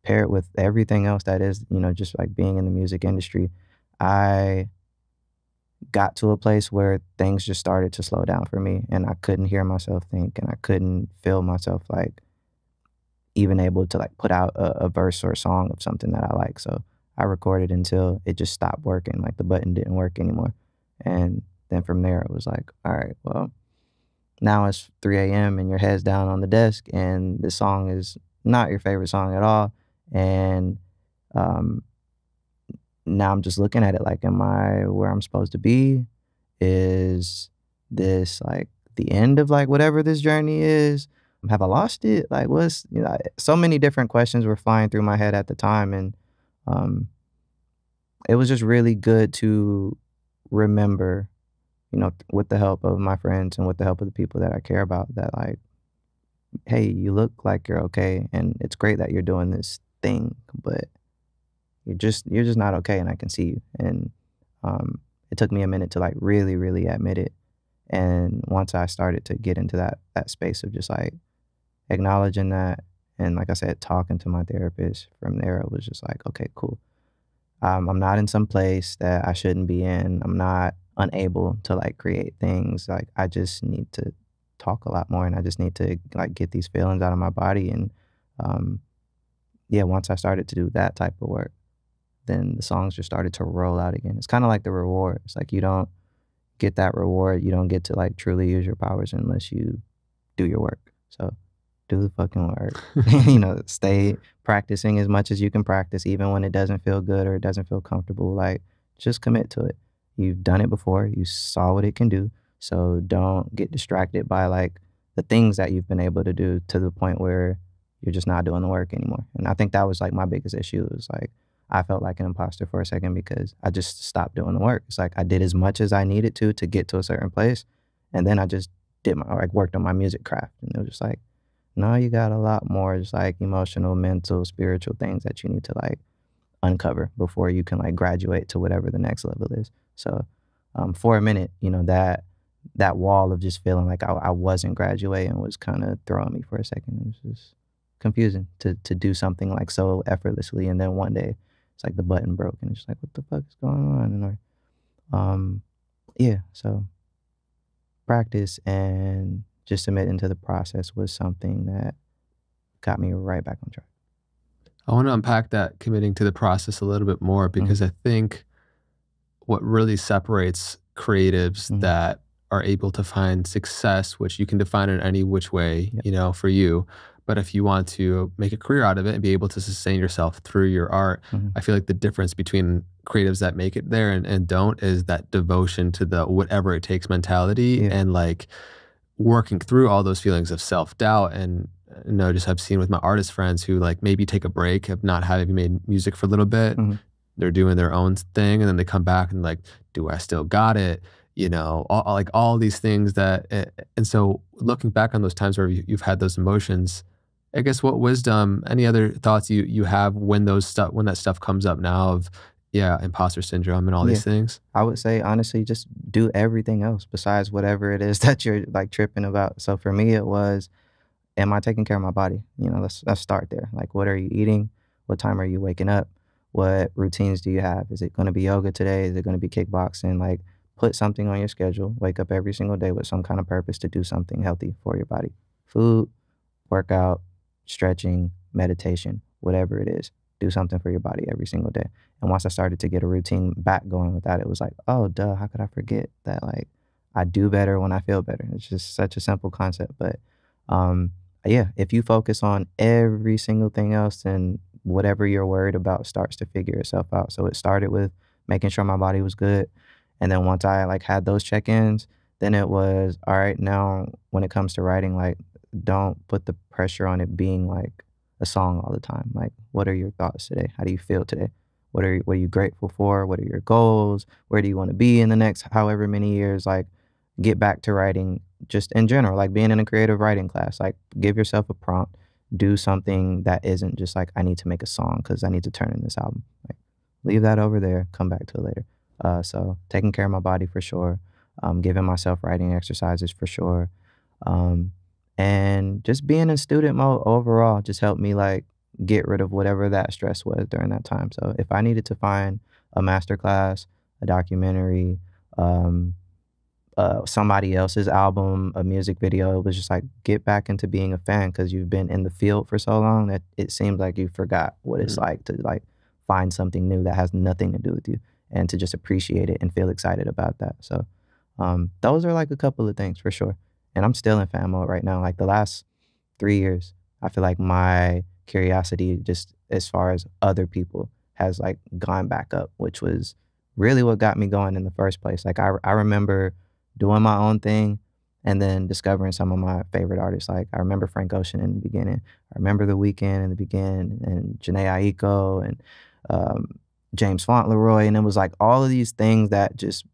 paired with everything else that is, you know, just like being in the music industry, I got to a place where things just started to slow down for me, and I couldn't hear myself think, and I couldn't feel myself like even able to like put out a verse or a song of something that I like. So I recorded until it just stopped working, like the button didn't work anymore. And then from there it was like, all right, well, now it's 3 a.m. and your head's down on the desk, and the song is not your favorite song at all. And um, now I'm just looking at it like, am I where I'm supposed to be? Is this like the end of like whatever this journey is? Have I lost it? Like, what's, you know, so many different questions were flying through my head at the time. And um, it was just really good to remember, you know, with the help of my friends and with the help of the people that I care about, that like, hey, you look like you're okay, and it's great that you're doing this thing, but you're just not okay, and I can see you. And it took me a minute to like really, really admit it. And once I started to get into that space of just like acknowledging that, and like I said, talking to my therapist, from there it was just like, okay, cool. I'm not in some place that I shouldn't be in. I'm not unable to like create things. Like I just need to talk a lot more, and I just need to like get these feelings out of my body. And um, yeah, once I started to do that type of work, then the songs just started to roll out again. It's kind of like the reward. It's like you don't get that reward. You don't get to like truly use your powers unless you do your work. So do the fucking work. You know, stay practicing as much as you can practice, even when it doesn't feel good or it doesn't feel comfortable. Like, just commit to it. You've done it before. You saw what it can do. So don't get distracted by like the things that you've been able to do, to the point where you're just not doing the work anymore. And I think that was like my biggest issue. Was like I felt like an imposter for a second because I just stopped doing the work. It's like I did as much as I needed to get to a certain place, and then I just did my like worked on my music craft, and it was just like, No, you got a lot more just like emotional, mental, spiritual things that you need to like uncover before you can like graduate to whatever the next level is. So for a minute, you know, that wall of just feeling like I wasn't graduating was kind of throwing me for a second. It was just confusing to do something like so effortlessly, and then one day it's like the button broke, and it's just like, what the fuck is going on? And yeah, so practice and just submitting to the process was something that got me right back on track. I want to unpack that committing to the process a little bit more Mhm, because I think what really separates creatives mhm, that are able to find success, which you can define in any which way, yep, you know, for you. But if you want to make a career out of it and be able to sustain yourself through your art, mhm, I feel like the difference between creatives that make it there and don't is that devotion to the whatever it takes mentality yeah, and like working through all those feelings of self-doubt and you know just I've seen with my artist friends who like maybe take a break of not having made music for a little bit, mhm, they're doing their own thing and then they come back and like, do I still got it, you know, like all these things that and so looking back on those times where you've had those emotions, I guess what wisdom, any other thoughts you have when those stuff when that stuff comes up now of yeah, imposter syndrome and all yeah. these things. I would say honestly, just do everything else besides whatever it is that you're like tripping about. So for me, it was, am I taking care of my body? You know, let's start there. Like, what are you eating? What time are you waking up? What routines do you have? Is it going to be yoga today? Is it going to be kickboxing? Like, put something on your schedule. Wake up every single day with some kind of purpose to do something healthy for your body. Food, workout, stretching, meditation, whatever it is. Do something for your body every single day. And once I started to get a routine back going with that, it was like, oh, duh, how could I forget that? Like, I do better when I feel better. It's just such a simple concept. But um, yeah, if you focus on every single thing else, then whatever you're worried about starts to figure itself out. So it started with making sure my body was good. And then once I like had those check-ins, then it was, all right, now when it comes to writing, like don't put the pressure on it being like a song all the time. Like, what are your thoughts today? How do you feel today? What are you grateful for? What are your goals? Where do you want to be in the next however many years? Like, get back to writing just in general, like being in a creative writing class. Like, give yourself a prompt. Do something that isn't just like, I need to make a song because I need to turn in this album. Like, leave that over there. Come back to it later. So taking care of my body for sure. Giving myself writing exercises for sure. Um, and just being in student mode overall just helped me like get rid of whatever that stress was during that time. So if I needed to find a master class, a documentary, um, somebody else's album, a music video, it was just like get back into being a fan because you've been in the field for so long that it seems like you forgot what it's Mm. like to like find something new that has nothing to do with you and to just appreciate it and feel excited about that. So those are like a couple of things for sure. And I'm still in fan mode right now. Like the last 3 years, I feel like my curiosity, just as far as other people, has like gone back up, which was really what got me going in the first place. Like I remember doing my own thing and then discovering some of my favorite artists. Like I remember Frank Ocean in the beginning. I remember The Weeknd in the beginning and Janae Aiko and um, James Fauntleroy. And it was like all of these things that just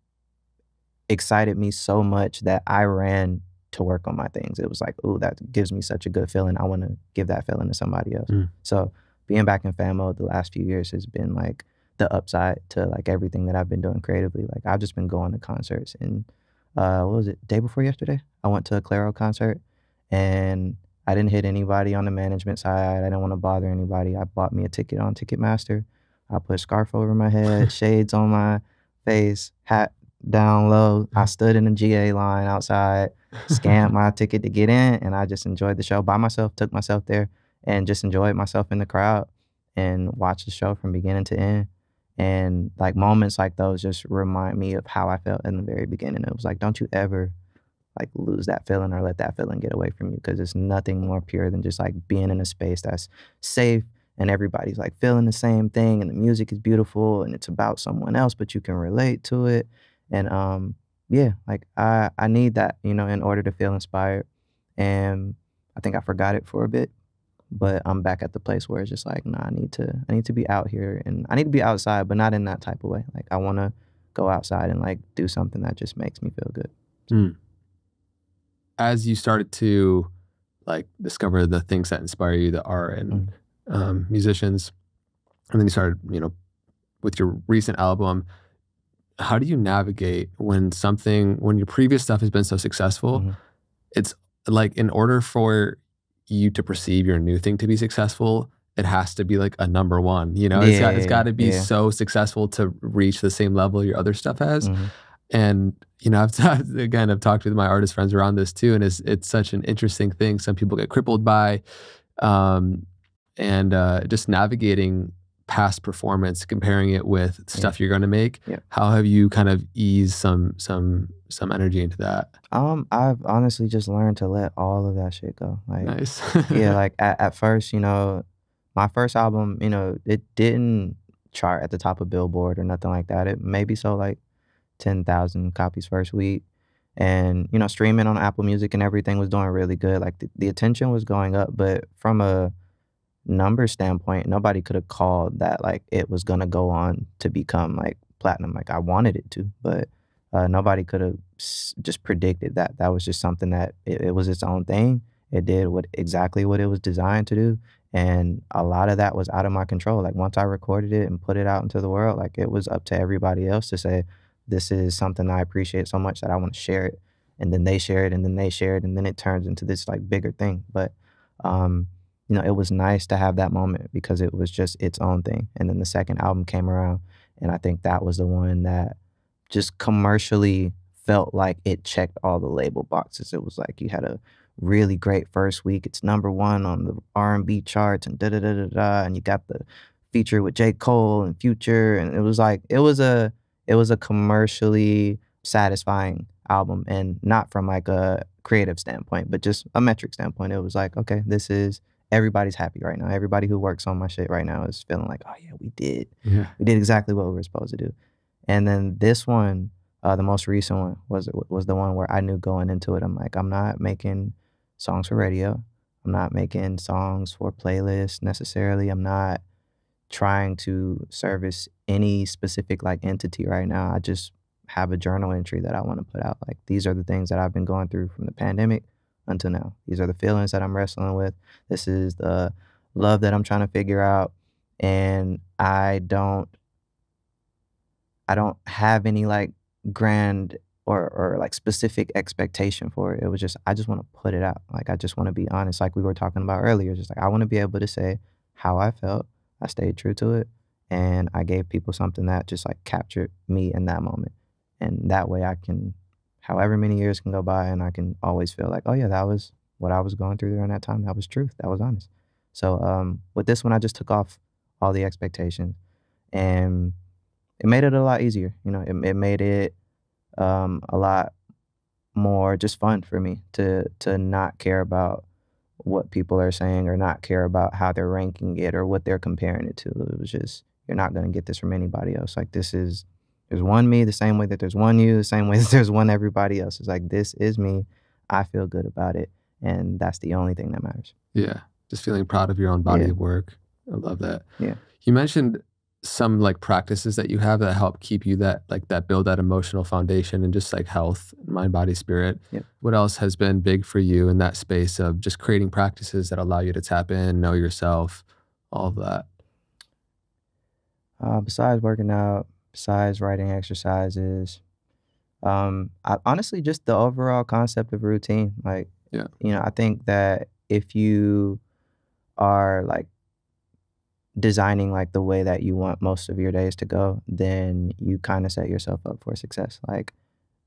excited me so much that I ran to work on my things. It was like, "Ooh, that gives me such a good feeling. I wanna give that feeling to somebody else." Mm. So, being back in fan mode the last few years has been, like, the upside to, like, everything that I've been doing creatively. Like, I've just been going to concerts and, what was it? Day before yesterday? I went to a Clairo concert, and I didn't hit anybody on the management side. I didn't wanna bother anybody. I bought me a ticket on Ticketmaster. I put a scarf over my head, shades on my face, hat down low. I stood in the GA line outside, scanned my ticket to get in, and I just enjoyed the show by myself, took myself there, and just enjoyed myself in the crowd and watched the show from beginning to end. And like moments like those just remind me of how I felt in the very beginning. It was like, don't you ever like lose that feeling or let that feeling get away from you because it's nothing more pure than just like being in a space that's safe and everybody's like feeling the same thing and the music is beautiful and it's about someone else but you can relate to it and yeah, like I need that, you know, in order to feel inspired. And I think I forgot it for a bit, but I'm back at the place where it's just like, nah, I need to be out here and I need to be outside, but not in that type of way. Like I want to go outside and like do something that just makes me feel good. Mm. As you started to like discover the things that inspire you, the art and Mhm. musicians. And then you started, with your recent album. How do you navigate when your previous stuff has been so successful? Mhm. It's like in order for you to perceive your new thing to be successful, it has to be like a number one. It's got Yeah, to be yeah. so successful to reach the same level your other stuff has. Mhm. And I've talked with my artist friends around this too, and it's such an interesting thing. Some people get crippled by, um, and just navigating past performance, comparing it with Yeah, stuff you're going to make. yeah. How have you kind of eased some energy into that? I've honestly just learned to let all of that shit go. Like, Nice. yeah, like at first, my first album, it didn't chart at the top of Billboard or nothing like that. It maybe sold like 10,000 copies first week. And, streaming on Apple Music and everything was doing really good. Like the attention was going up, but from a number standpoint, nobody could have called that like it was gonna go on to become like platinum. Like I wanted it to, but nobody could have just predicted that. That was just something that it was its own thing. It did exactly what it was designed to do, and a lot of that was out of my control. Like once I recorded it and put it out into the world, like it was up to everybody else to say, "This is something I appreciate so much that I want to share it," and then they share it, and then they share it, and then it turns into this like bigger thing. But um, it was nice to have that moment because it was just its own thing. And then the second album came around, and I think that was the one that just commercially felt like it checked all the label boxes. It was like you had a really great first week. It's number one on the R&B charts and da da da da da, and you got the feature with J. Cole and Future, and it was like it was a commercially satisfying album, and not from like a creative standpoint, but just a metric standpoint. It was like, okay, this is everybody's happy right now. Everybody who works on my shit right now is feeling like, oh yeah, we did. Yeah. We did exactly what we were supposed to do. And then this one, the most recent one, was the one where I knew going into it, I'm like, I'm not making songs for radio. I'm not making songs for playlists necessarily. I'm not trying to service any specific like entity right now. I just have a journal entry that I want to put out. Like these are the things that I've been going through from the pandemic until now. These are the feelings that I'm wrestling with. This is the love that I'm trying to figure out. And I don't have any like grand or like specific expectation for it. It was just I just want to put it out. Like I just want to be honest, like we were talking about earlier. Just like I want to be able to say how I felt. I stayed true to it, and I gave people something that just like captured me in that moment. And that way I can, however many years can go by, and I can always feel like, oh yeah, that was what I was going through during that time. That was truth. That was honest. So with this one, I just took off all the expectations, and it made it a lot easier. It made it a lot more just fun for me to not care about what people are saying or not care about how they're ranking it or what they're comparing it to. It was just you're not gonna get this from anybody else. Like there's one me the same way that there's one you, the same way that there's one everybody else. It's like this is me. I feel good about it, and that's the only thing that matters. Yeah. Just feeling proud of your own body Yeah, of work. I love that. yeah. You mentioned some like practices that you have that help keep you that build that emotional foundation and just like health, mind, body, spirit. Yeah. What else has been big for you in that space of just creating practices that allow you to tap in, know yourself, all of that? Besides working out, besides writing exercises, I honestly just the overall concept of routine. Like, Yeah. I think that if you are like designing like the way that you want most of your days to go, then you kind of set yourself up for success. Like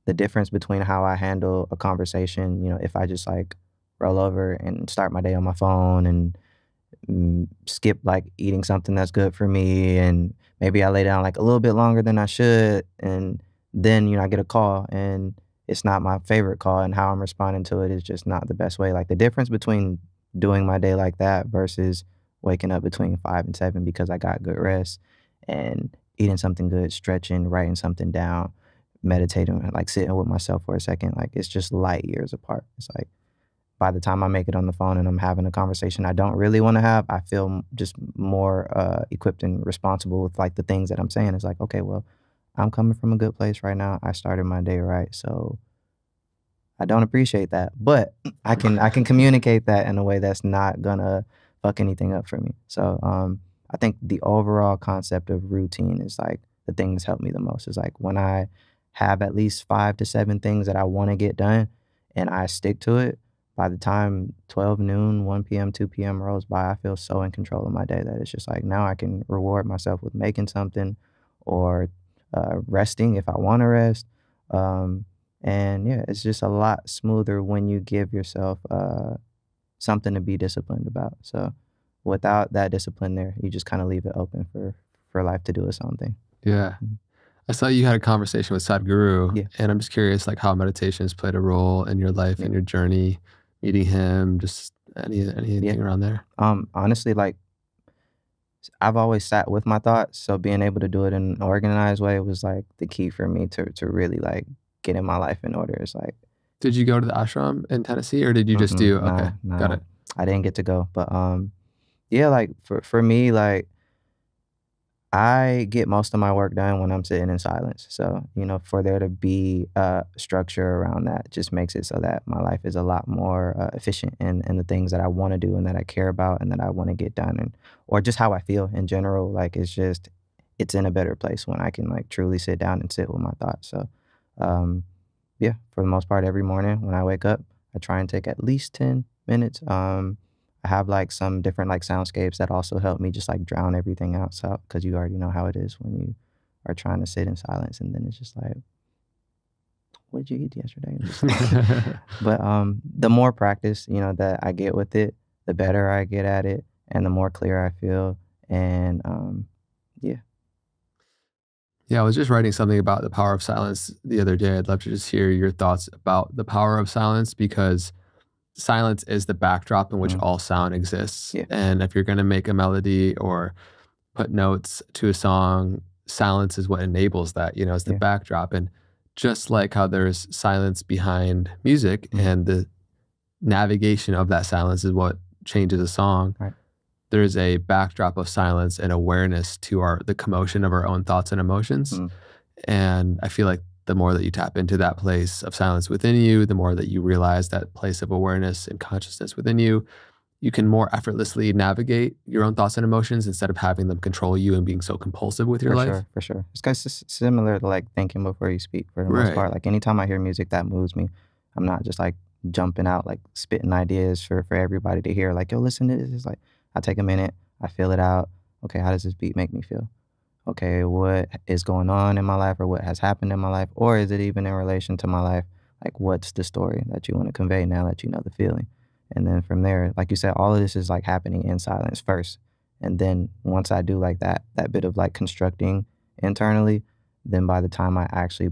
the difference between how I handle a conversation, if I just like roll over and start my day on my phone and skip like eating something that's good for me, and maybe I lay down like a little bit longer than I should, and then I get a call and it's not my favorite call, and how I'm responding to it is just not the best way. Like the difference between doing my day like that versus waking up between 5 and 7 because I got good rest and eating something good, stretching, writing something down, meditating, like sitting with myself for a second, like it's just light years apart. It's like by the time I make it on the phone and I'm having a conversation I don't really want to have, I feel just more equipped and responsible with like the things that I'm saying. It's like, okay, well, I'm coming from a good place right now. I started my day right, so I don't appreciate that, but I can communicate that in a way that's not gonna fuck anything up for me. So I think the overall concept of routine is like the thing that's helped me the most. Is like when I have at least 5 to 7 things that I want to get done and I stick to it, by the time 12 noon, 1 p.m., 2 p.m. rolls by, I feel so in control of my day that it's just like now I can reward myself with making something or resting if I want to rest. Um, and yeah, it's just a lot smoother when you give yourself something to be disciplined about. So without that discipline there, you just kind of leave it open for life to do its own thing. Yeah. Mhm. I saw you had a conversation with Sadhguru, Yeah, and I'm just curious, like how meditation has played a role in your life yeah, and your journey, meeting him, just yeah. anything around there. Honestly, like I've always sat with my thoughts, so being able to do it in an organized way was like the key for me to really like getting my life in order. It's like, Did you go to the ashram in Tennessee, or did you just do? Okay, nah, got nah, it. I didn't get to go, but yeah, like for me, like I get most of my work done when I'm sitting in silence. So, for there to be structure around that just makes it so that my life is a lot more efficient in the things that I want to do and that I care about and that I want to get done and or just how I feel in general. Like it's in a better place when I can like truly sit down and sit with my thoughts. So, um, yeah, for the most part, every morning when I wake up, I try and take at least 10 minutes. I have like some different like soundscapes that also help me just like drown everything else out because you already know how it is when you are trying to sit in silence and then it's just like, what did you eat yesterday? And just but the more practice, that I get with it, the better I get at it and the more clear I feel. And yeah. Yeah, I was just writing something about the power of silence the other day. I'd love to just hear your thoughts about the power of silence because silence is the backdrop in which Mm, all sound exists. yeah, And if you're going to make a melody or put notes to a song, silence is what enables that, it's the yeah. backdrop. And just like how there's silence behind music Mm, and the navigation of that silence is what changes a song, right. there's a backdrop of silence and awareness to the commotion of our own thoughts and emotions. Mm, And I feel like the more that you tap into that place of silence within you, the more that you realize that place of awareness and consciousness within you, you can more effortlessly navigate your own thoughts and emotions instead of having them control you and being so compulsive with your for life. sure, for sure. It's kind of similar to like thinking before you speak for the most Right. part. Like anytime I hear music that moves me, I'm not just like jumping out, like spitting ideas for everybody to hear. Like, yo, listen to this. It's like I take a minute, I feel it out. Okay, how does this beat make me feel? Okay, what is going on in my life or what has happened in my life? Or is it even in relation to my life? Like, what's the story that you want to convey now that you know the feeling? And then from there, like you said, all of this is like happening in silence first. And then once I do like that bit of like constructing internally, then by the time I actually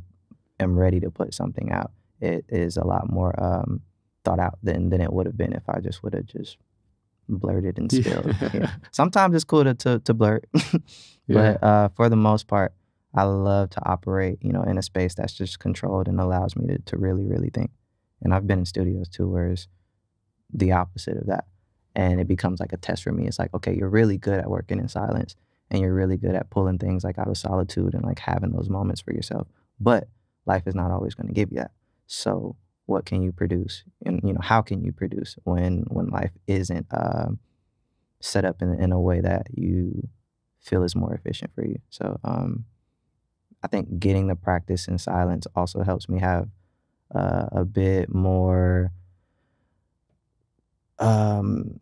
am ready to put something out, it is a lot more thought out than it would have been if I just would have just blurted and spilled. Yeah. Yeah. Sometimes it's cool to blurt, Yeah. but for the most part, I love to operate, in a space that's just controlled and allows me to really, really think. And I've been in studios too, where it's the opposite of that. And it becomes like a test for me. It's like, okay, you're really good at working in silence and you're really good at pulling things like out of solitude and like having those moments for yourself. But life is not always going to give you that. So what can you produce? And how can you produce when life isn't set up in a way that you feel is more efficient for you? So I think getting the practice in silence also helps me have a bit more um,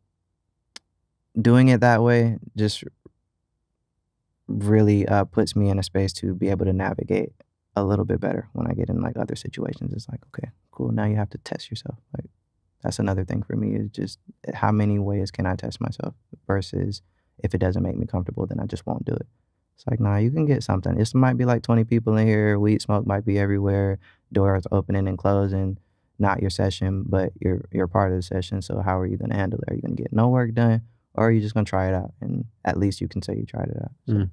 doing it that way just really puts me in a space to be able to navigate a little bit better when I get in like other situations. It's like, okay, cool. Now you have to test yourself. Like that's another thing for me is just how many ways can I test myself versus if it doesn't make me comfortable, then I just won't do it. It's like, nah, you can get something. This might be like 20 people in here. Weed smoke might be everywhere. Doors opening and closing. Not your session, but you're part of the session. So how are you going to handle it? Are you going to get no work done, or are you just going to try it out? And at least you can say you tried it out. So Mm.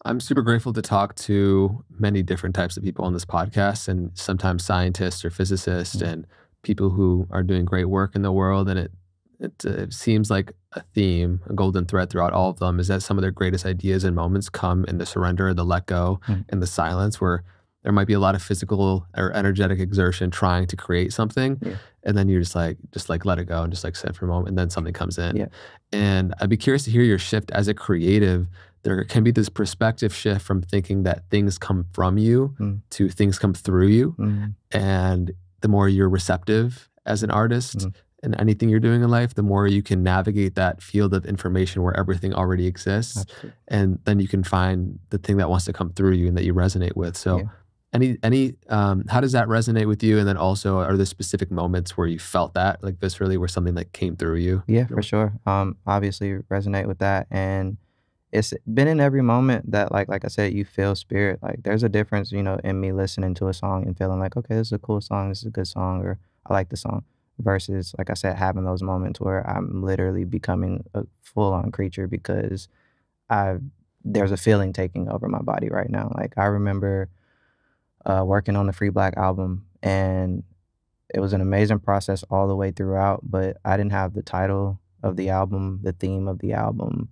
I'm super grateful to talk to many different types of people on this podcast, and sometimes scientists or physicists mm, and people who are doing great work in the world. And it seems like a theme, a golden thread throughout all of them is that some of their greatest ideas and moments come in the surrender, the let go, mm, and the silence, where there might be a lot of physical or energetic exertion trying to create something. Yeah. And then you're just like let it go and just like sit for a moment, and then something comes in. Yeah. And I'd be curious to hear your shift as a creative. There can be this perspective shift from thinking that things come from you to things come through you. And the more you're receptive as an artist in anything you're doing in life, the more you can navigate that field of information where everything already exists. Absolutely. And then you can find the thing that wants to come through you and that you resonate with. So how does that resonate with you? And then also, are there specific moments where you felt that like viscerally, where something like came through you? Yeah, for sure. Obviously resonate with that. And it's been in every moment that like I said, you feel spirit. Like there's a difference, you know, in me listening to a song and feeling like, okay, this is a cool song, this is a good song, or I like the song, versus, like I said, having those moments where I'm literally becoming a full-on creature because there's a feeling taking over my body right now. Like I remember working on the Free Black album, and it was an amazing process all the way throughout, but I didn't have the title of the album, the theme of the album,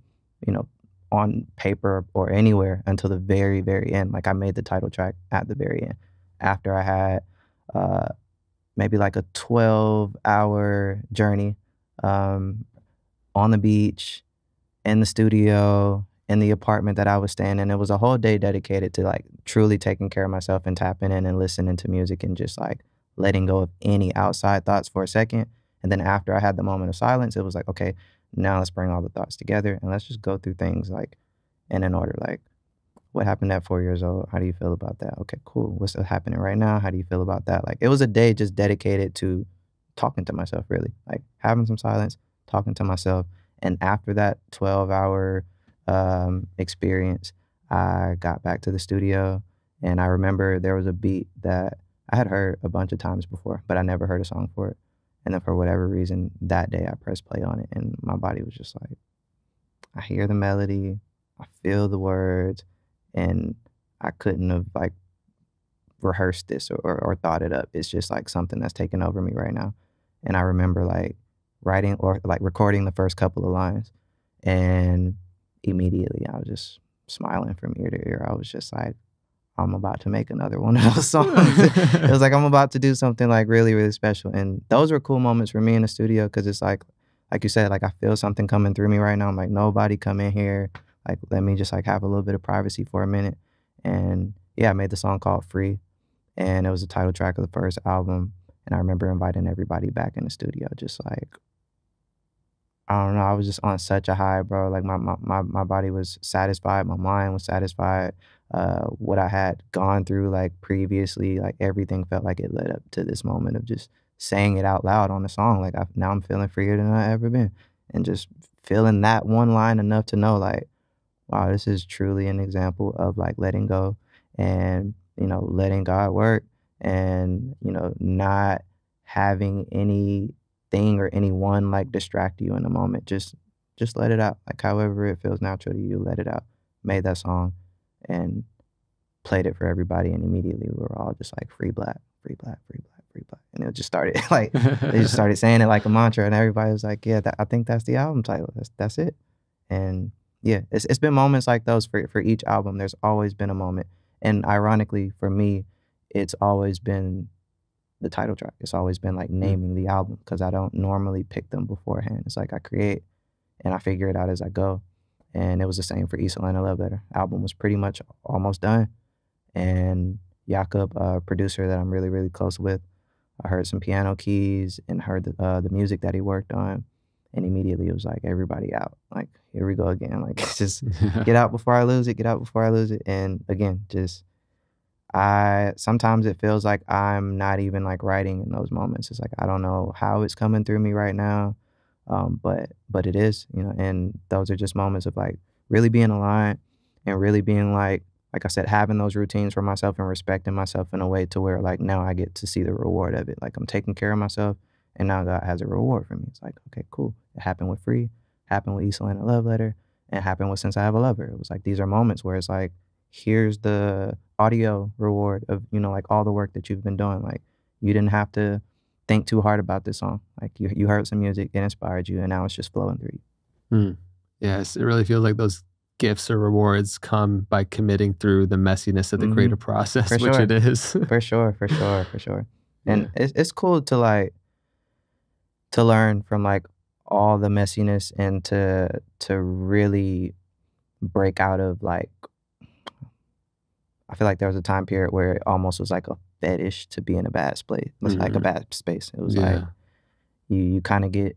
you know, on paper or anywhere until the very, very end. Like I made the title track at the very end after I had maybe like a 12-hour journey on the beach, in the studio, in the apartment that I was staying in. It was a whole day dedicated to like truly taking care of myself and tapping in and listening to music and just like letting go of any outside thoughts for a second. And then after I had the moment of silence, it was like, okay, now let's bring all the thoughts together and let's just go through things like in an order. Like, what happened at 4 years old? How do you feel about that? Okay, cool. What's happening right now? How do you feel about that? Like, it was a day just dedicated to talking to myself, really. Like, having some silence, talking to myself. And after that 12-hour experience, I got back to the studio, and I remember there was a beat that I had heard a bunch of times before, but I never heard a song for it. And then for whatever reason, that day I pressed play on it, and my body was just like, I hear the melody, I feel the words, and I couldn't have like rehearsed this or thought it up. It's just like something that's taken over me right now. And I remember like writing or like recording the first couple of lines, and immediately I was just smiling from ear to ear. I was just like, I'm about to make another one of those songs. It was like, I'm about to do something like really, really special. And those were cool moments for me in the studio, because it's like you said, like I feel something coming through me right now. I'm like, nobody come in here. Like, let me just like have a little bit of privacy for a minute. And yeah, I made the song called Free, and it was the title track of the first album. And I remember inviting everybody back in the studio, just like, I don't know, I was just on such a high, bro. Like my body was satisfied, my mind was satisfied. What I had gone through like previously, like everything felt like it led up to this moment of just saying it out loud on the song. Like now I'm feeling freer than I ever been, and just feeling that one line enough to know like, wow, this is truly an example of like letting go, and you know, letting God work, and you know, not having anything or anyone like distract you in the moment. Just let it out. Like however it feels natural to you, let it out. Made that song and played it for everybody, and immediately we were all just like, free black, free black, free black, free black. And it just started like they just started saying it like a mantra, and everybody was like, yeah, I think that's the album title. That's it. And yeah, it's been moments like those for each album. There's always been a moment. And ironically for me, it's always been the title track. It's always been like naming the album, because I don't normally pick them beforehand. It's like I create and I figure it out as I go. And it was the same for East Atlanta Love Letter. Album was pretty much almost done. And Jakob, a producer that I'm really, really close with, I heard some piano keys and heard the music that he worked on. And immediately it was like, everybody out. Like, here we go again. Like, just get out before I lose it, get out before I lose it. And again, just, sometimes it feels like I'm not even like writing in those moments. It's like, I don't know how it's coming through me right now. But it is, you know, and those are just moments of like really being aligned and really being like I said, having those routines for myself and respecting myself in a way to where like now I get to see the reward of it. Like I'm taking care of myself, and now God has a reward for me. It's like, okay, cool. It happened with Free, happened with East Atlanta Love Letter, and happened with Since I Have a Lover. It was like, these are moments where it's like, here's the audio reward of, you know, like all the work that you've been doing. Like you didn't have to think too hard about this song. Like you heard some music, it inspired you, and now it's just flowing through you. Yes, it really feels like those gifts or rewards come by committing through the messiness of the creative process, For which it sure. is. For sure, for sure, for sure. And Yeah. it's cool to, like, to learn from, like, all the messiness and to really break out of, like, I feel like there was a time period where it almost was like a fetish to be in a bad space. It's like a Mhm. bad space. It was like Yeah. you kinda get,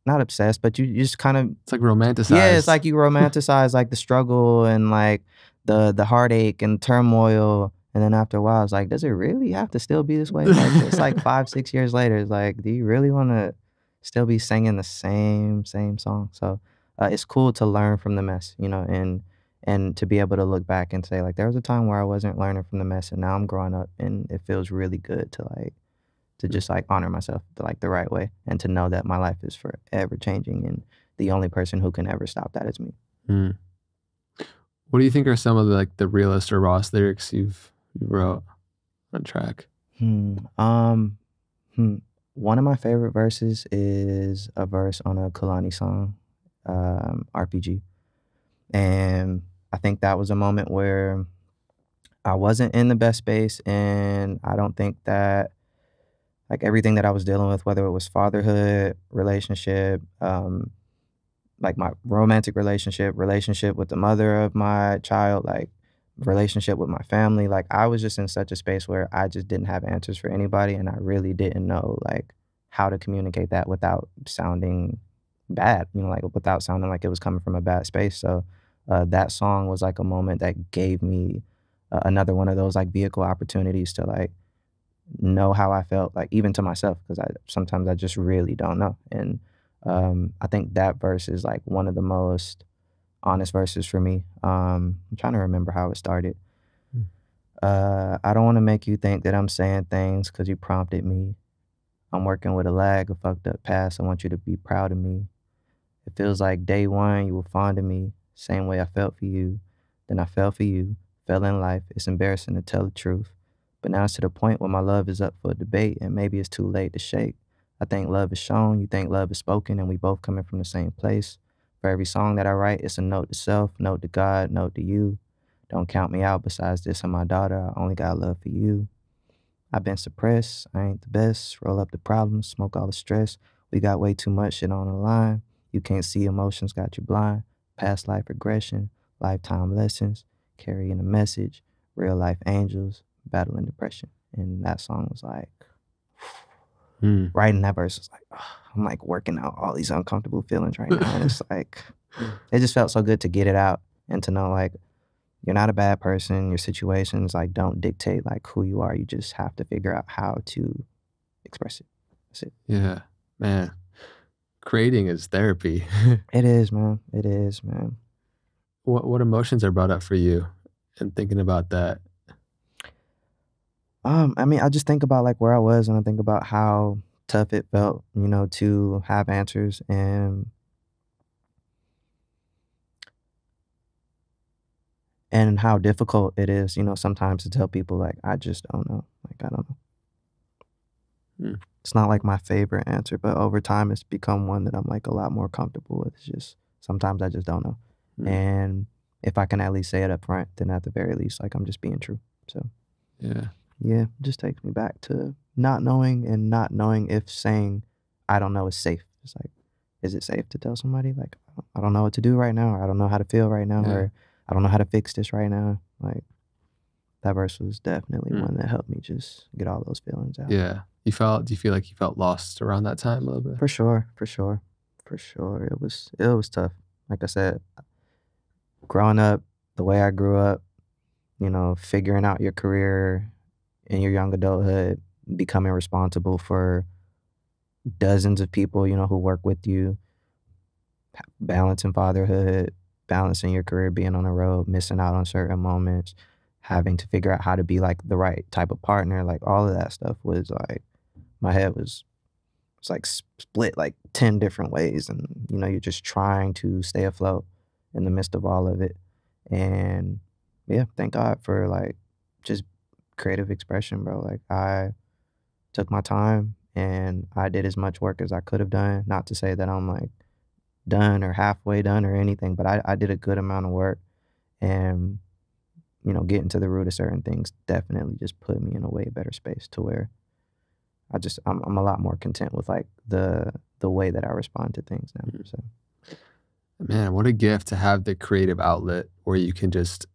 not obsessed, but you just kind of It's like yeah, it's romanticized. like you romanticize, like, the struggle and, like, the heartache and turmoil, and then after a while, it's like, "Does it really have to still be this way?" Like, it's like 5, 6 years later, it's like, "Do you really wanna still be singing the same song?" So, it's cool to learn from the mess, you know, and to be able to look back and say, like, "There was a time where I wasn't learning from the mess, and now I'm growing up, and it feels really good to, like, to just, like, honor myself the, like, the right way, and to know that my life is forever changing, and the only person who can ever stop that is me." Mm. What do you think are some of the, like, the realest or rawest lyrics you wrote on track? Hmm, um, hmm, one of my favorite verses is a verse on a Kalani song, RPG, and I think that was a moment where I wasn't in the best space, and I don't think that, like, everything that I was dealing with, whether it was fatherhood, relationship, like my romantic relationship, relationship with the mother of my child, like relationship with my family. Like I was just in such a space where I just didn't have answers for anybody and I really didn't know like how to communicate that without sounding bad, you know, like without sounding like it was coming from a bad space. So that song was like a moment that gave me another one of those like vehicle opportunities to like know how I felt, like even to myself, because I sometimes I just really don't know. And I think that verse is like one of the most honest verses for me. I'm trying to remember how it started. Mm. I don't want to make you think that I'm saying things because you prompted me. I'm working with a lag, a fucked up past. I want you to be proud of me. It feels like day one you were fond of me, same way I felt for you. Then I fell for you, fell in life. It's embarrassing to tell the truth. But now it's to the point where my love is up for debate and maybe it's too late to shake. I think love is shown, you think love is spoken, and we both coming from the same place. For every song that I write, it's a note to self, note to God, note to you. Don't count me out besides this and my daughter. I only got love for you. I've been suppressed. I ain't the best. Roll up the problems, smoke all the stress. We got way too much shit on the line. You can't see emotions, got you blind. Past life regression, lifetime lessons, carrying a message, real life angels, battling depression. And that song was like, Mm. writing that verse was like, I'm like working out all these uncomfortable feelings right now. And it's like, it just felt so good to get it out and to know like, you're not a bad person. Your situations like don't dictate like who you are. You just have to figure out how to express it. That's it. Yeah, man. Creating is therapy. It is, man. It is, man. What emotions are brought up for you and thinking about that? I mean, I just think about like where I was and I think about how tough it felt, you know, to have answers and how difficult it is, you know, sometimes to tell people like I just don't know. Like I don't know. Mm. It's not like my favorite answer, but over time it's become one that I'm like a lot more comfortable with. It's just sometimes I just don't know. Mm. And if I can at least say it up front, then at the very least, like I'm just being true. So Yeah. yeah, it just takes me back to not knowing and not knowing if saying I don't know is safe. It's like, is it safe to tell somebody like I don't know what to do right now, or I don't know how to feel right now, Yeah. or I don't know how to fix this right now? Like that verse was definitely Mm. one that helped me just get all those feelings out. Yeah. Do you feel like you felt lost around that time a little bit? For sure, for sure, for sure. It was tough. Like I said, growing up the way I grew up, you know, figuring out your career in your young adulthood, becoming responsible for dozens of people, you know, who work with you, balancing fatherhood, balancing your career, being on the road, missing out on certain moments, having to figure out how to be like the right type of partner, like all of that stuff was like my head was it's like split like 10 different ways and you know you're just trying to stay afloat in the midst of all of it. And yeah, thank God for like just creative expression, bro. Like I took my time and I did as much work as I could have done. Not to say that I'm like done or halfway done or anything, but I did a good amount of work. And, getting to the root of certain things definitely just put me in a way better space to where I'm a lot more content with like the way that I respond to things now. So Man, what a gift to have the creative outlet where you can just,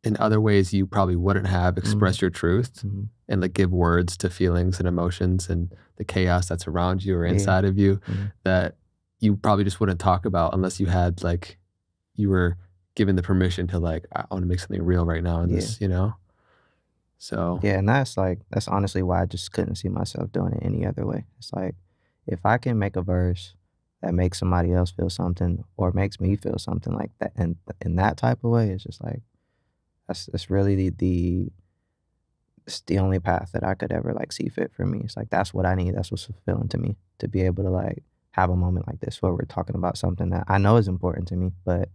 in other ways you probably wouldn't have, mm, express your truth mhm. and like give words to feelings and emotions and the chaos that's around you or Yeah. inside of you Mhm. that you probably just wouldn't talk about unless you had like you were given the permission to like, I want to make something real right now in Yeah. this, you know? So Yeah, and that's honestly why I just couldn't see myself doing it any other way. It's like if I can make a verse that makes somebody else feel something or makes me feel something like that and in that type of way, it's just like that's really it's the only path that I could ever like see fit for me. It's like that's what I need. That's what's fulfilling to me to be able to like have a moment like this where we're talking about something that I know is important to me, but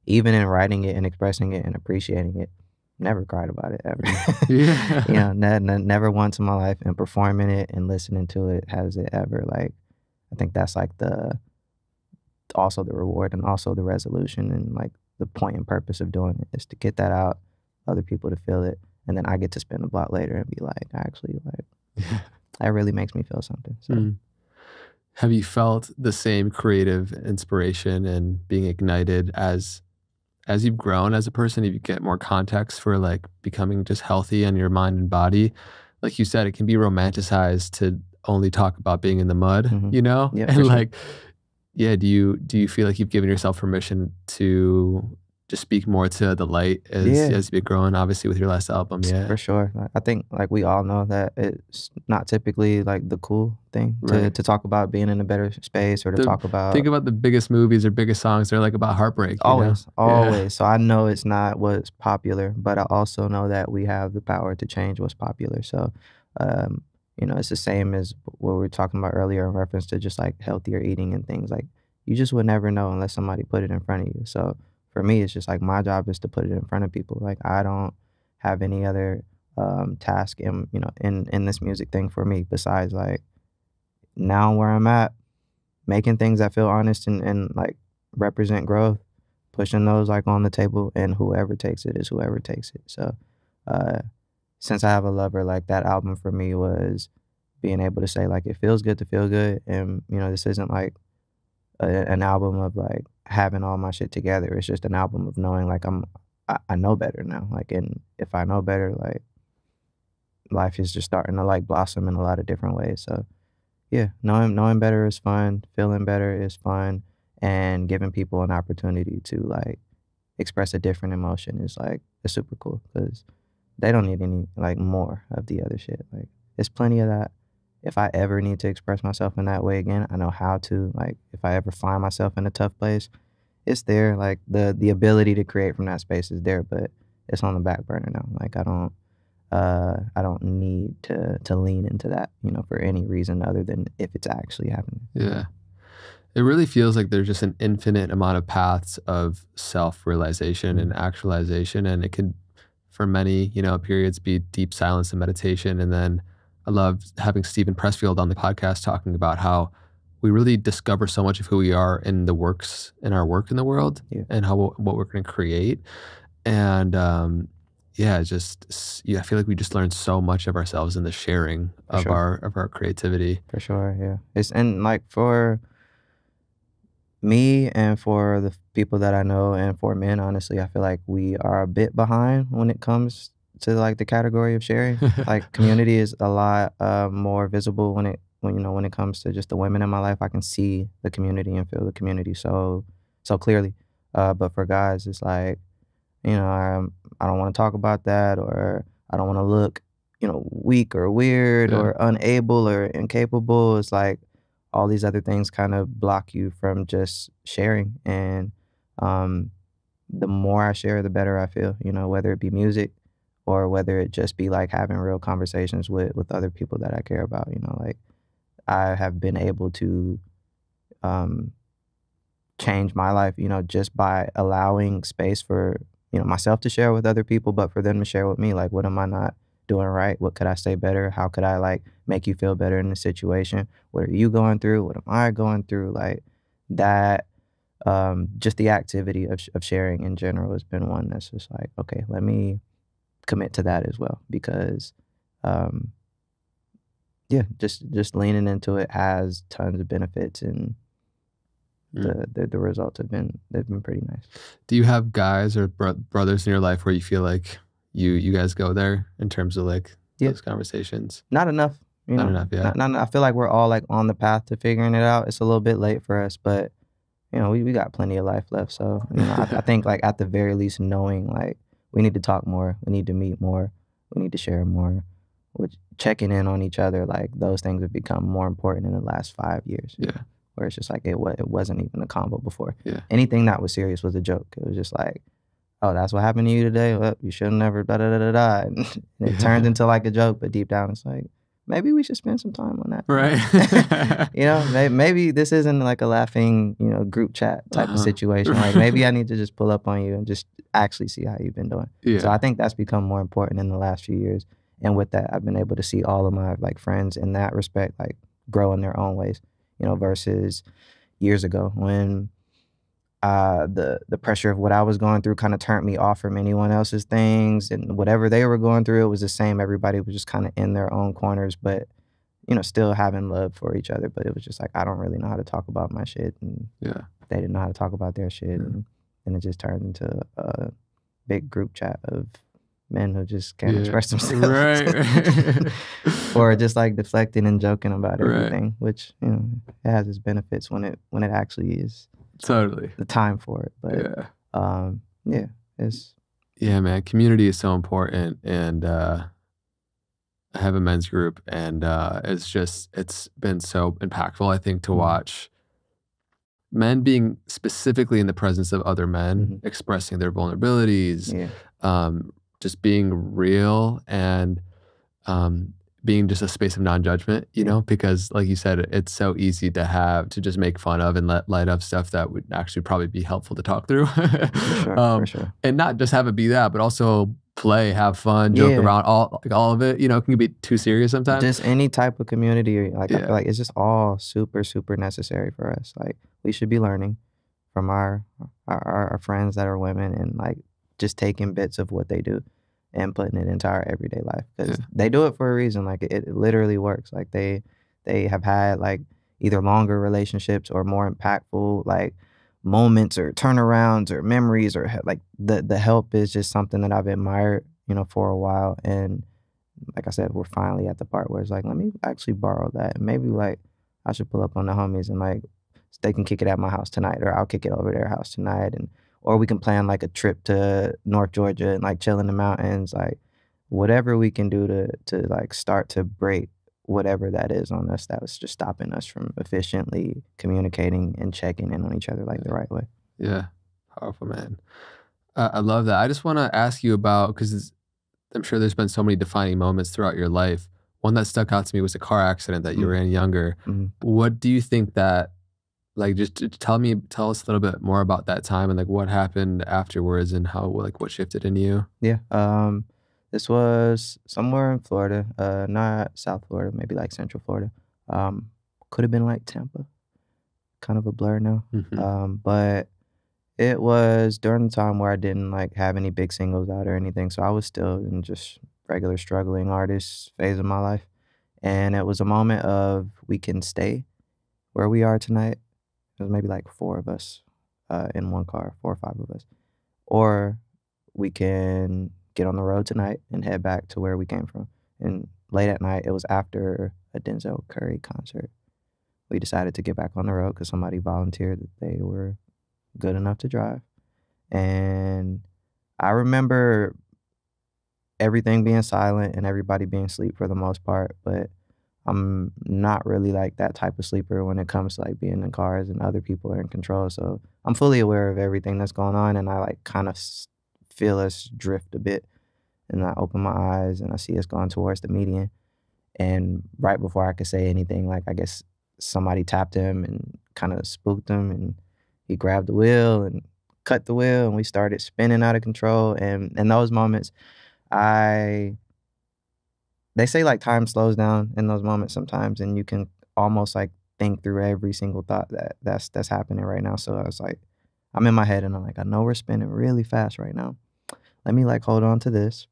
even in writing it and expressing it and appreciating it, never cried about it ever. yeah. Never once in my life. And performing it and listening to it has it ever like. I think that's like the also the reward and also the resolution and like the point and purpose of doing it is to get that out, other people to feel it, and then I get to spin the block later and be like, actually, like that really makes me feel something. So Mm. Have you felt the same creative inspiration and being ignited as you've grown as a person, if you get more context for like becoming just healthy in your mind and body, like you said, it can be romanticized to only talk about being in the mud, hmm you know? yeah, for And sure. like, yeah, do you feel like you've given yourself permission to just speak more to the light Yeah, as you've been growing, obviously with your last album? Yeah. for sure. I think like we all know that it's not typically like the cool thing Right. to talk about being in a better space or to The talk about. think about the biggest movies or biggest songs, they're like about heartbreak, you know? Always, Yeah. always. So I know it's not what's popular, but I also know that we have the power to change what's popular. So, um, it's the same as what we were talking about earlier in reference to just like healthier eating and things like you just would never know unless somebody put it in front of you. So for me, it's just like my job is to put it in front of people. Like I don't have any other task in this music thing for me besides like now where I'm at, making things that feel honest and like represent growth, pushing those like on the table, and whoever takes it is whoever takes it. So, uh, since I have a lover, like that album for me was being able to say like it feels good to feel good, and this isn't like an album of like having all my shit together. It's just an album of knowing like I know better now. Like, and if I know better, like life is just starting to like blossom in a lot of different ways. So yeah, knowing better is fun, feeling better is fun, and giving people an opportunity to, like, express a different emotion is, like, it's super cool because they don't need any, like, more of the other shit, like, there's plenty of that. If I ever need to express myself in that way again, I know how to, like, if I ever find myself in a tough place, it's there, like, the ability to create from that space is there, but it's on the back burner now, like, I don't need to lean into that, for any reason other than if it's actually happening. Yeah. It really feels like there's just an infinite amount of paths of self-realization Mm, and actualization, and it can, for many, periods be deep silence and meditation. And then I love having Stephen Pressfield on the podcast talking about how we really discover so much of who we are in our work in the world yeah, and how what we're going to create. And yeah, yeah, I feel like we just learn so much of ourselves in the sharing for sure, of our creativity. for sure, yeah. It's and like for me and for the people that I know and for men, honestly, I feel like we are a bit behind when it comes to like the category of sharing. Like community is a lot more visible when it comes to just the women in my life. I can see the community and feel the community so clearly. But for guys, it's like I don't want to talk about that, or I don't want to look, weak or weird Yeah. or unable or incapable. It's like all these other things kind of block you from just sharing. And um, the more I share, the better I feel, whether it be music or whether it just be like having real conversations with other people that I care about, like I have been able to um, change my life, just by allowing space for, myself to share with other people, but for them to share with me. Like, what am I not doing right? What could I say better? How could I like make you feel better in the situation? What are you going through? What am I going through? Like that. just the activity of sharing in general has been one that's just like, okay, let me commit to that as well, because um, yeah, just leaning into it has tons of benefits, and the results they've been pretty nice. Do you have guys or brothers in your life where you feel like you guys go there in terms of like Yeah, those conversations? not enough, you Not know, enough, yeah. not I feel like we're all like on the path to figuring it out. It's a little bit late for us, but you know, we got plenty of life left. So, you know, I think like at the very least knowing like we need to talk more, we need to meet more, we need to share more, which checking in on each other, like those things have become more important in the last 5 years. You Yeah. know, where it's just like it wasn't even a combo before. Yeah. Anything that was serious was a joke. It was just like, oh, that's what happened to you today? Well, you should have never da da da da da. And it turned into like a joke, but deep down it's like, maybe we should spend some time on that. Right. You know, maybe this isn't like a laughing, you know, group chat type of situation. Like maybe I need to just pull up on you and just actually see how you've been doing. Yeah. So I think that's become more important in the last few years. And with that, I've been able to see all of my like friends in that respect, like grow in their own ways, you know, versus years ago when the pressure of what I was going through kind of turned me off from anyone else's things, and whatever they were going through, it was the same. Everybody was just kind of in their own corners, but you know, still having love for each other. But it was just like, I don't really know how to talk about my shit, and Yeah. they didn't know how to talk about their shit, and it just turned into a big group chat of men who just can't express themselves, Right. or just like deflecting and joking about Right. everything, which you know, it has its benefits when it actually is Totally the time for it. But yeah, it's man, community is so important. And I have a men's group, and it's been so impactful, I think, to watch men being specifically in the presence of other men, expressing their vulnerabilities, just being real, and being just a space of non-judgment, you know, because like you said, it's so easy to just make fun of and let light up stuff that would actually probably be helpful to talk through. For sure. And not just have it be that, but also play, have fun, joke around, all of it, you know, it can be too serious sometimes. Just any type of community, like I feel like it's just all super, super necessary for us. Like we should be learning from our friends that are women, and like just taking bits of what they do and putting it into our everyday life, because they do it for a reason. Like it literally works. Like they have had like either longer relationships or more impactful like moments or turnarounds or memories, or like the help is just something that I've admired, you know, for a while. And like I said, we're finally at the part where it's like, let me actually borrow that, and maybe like I should pull up on the homies and like they can kick it at my house tonight, or I'll kick it over their house tonight, and or we can plan like a trip to North Georgia and like chill in the mountains, like whatever we can do to like start to break whatever that is on us that was just stopping us from efficiently communicating and checking in on each other like the right way. Yeah, powerful, man. I love that. I just want to ask you about, because I'm sure there's been so many defining moments throughout your life. One that stuck out to me was a car accident that you were in younger. What do you think that, like, just tell us a little bit more about that time, and like what happened afterwards, and how, like, what shifted in you? Yeah. This was somewhere in Florida, not South Florida, maybe like Central Florida. Could have been like Tampa, kind of a blur now. But it was during the time where I didn't like have any big singles out or anything, so I was still in just regular struggling artist phase of my life. And it was a moment of, we can stay where we are tonight. It was maybe like 4 of us in one car, 4 or 5 of us. Or we can get on the road tonight and head back to where we came from. And late at night, it was after a Denzel Curry concert. We decided to get back on the road because somebody volunteered that they were good enough to drive. And I remember everything being silent and everybody being asleep for the most part, but I'm not really like that type of sleeper when it comes to like being in cars and other people are in control. So I'm fully aware of everything that's going on, and I like kind of feel us drift a bit. And I open my eyes and I see us going towards the median. And right before I could say anything, like I guess somebody tapped him and kind of spooked him, and he grabbed the wheel and cut the wheel, and we started spinning out of control. And in those moments, they say like time slows down in those moments sometimes, and you can almost like think through every single thought that's happening right now. So I was like, I'm in my head and I'm like, I know we're spinning really fast right now. Let me like hold on to this.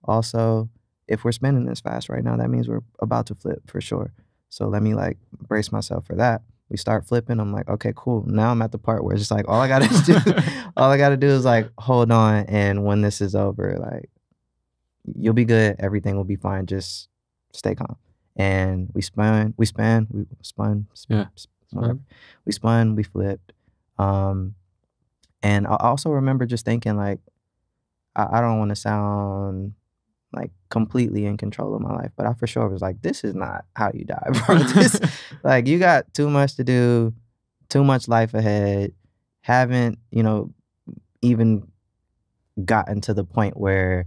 Also, if we're spinning this fast right now, that means we're about to flip for sure. So let me like brace myself for that. We start flipping. I'm like, okay, cool. Now I'm at the part where it's just like all I gotta do, all I gotta do is like hold on, and when this is over, like you'll be good. Everything will be fine. Just stay calm. And we spun, Yeah. whatever. We spun, we flipped. Um, and I also remember just thinking like, I don't want to sound like completely in control of my life, but I for sure was like, this is not how you die, bro. This like you got too much to do, too much life ahead. Haven't, even gotten to the point where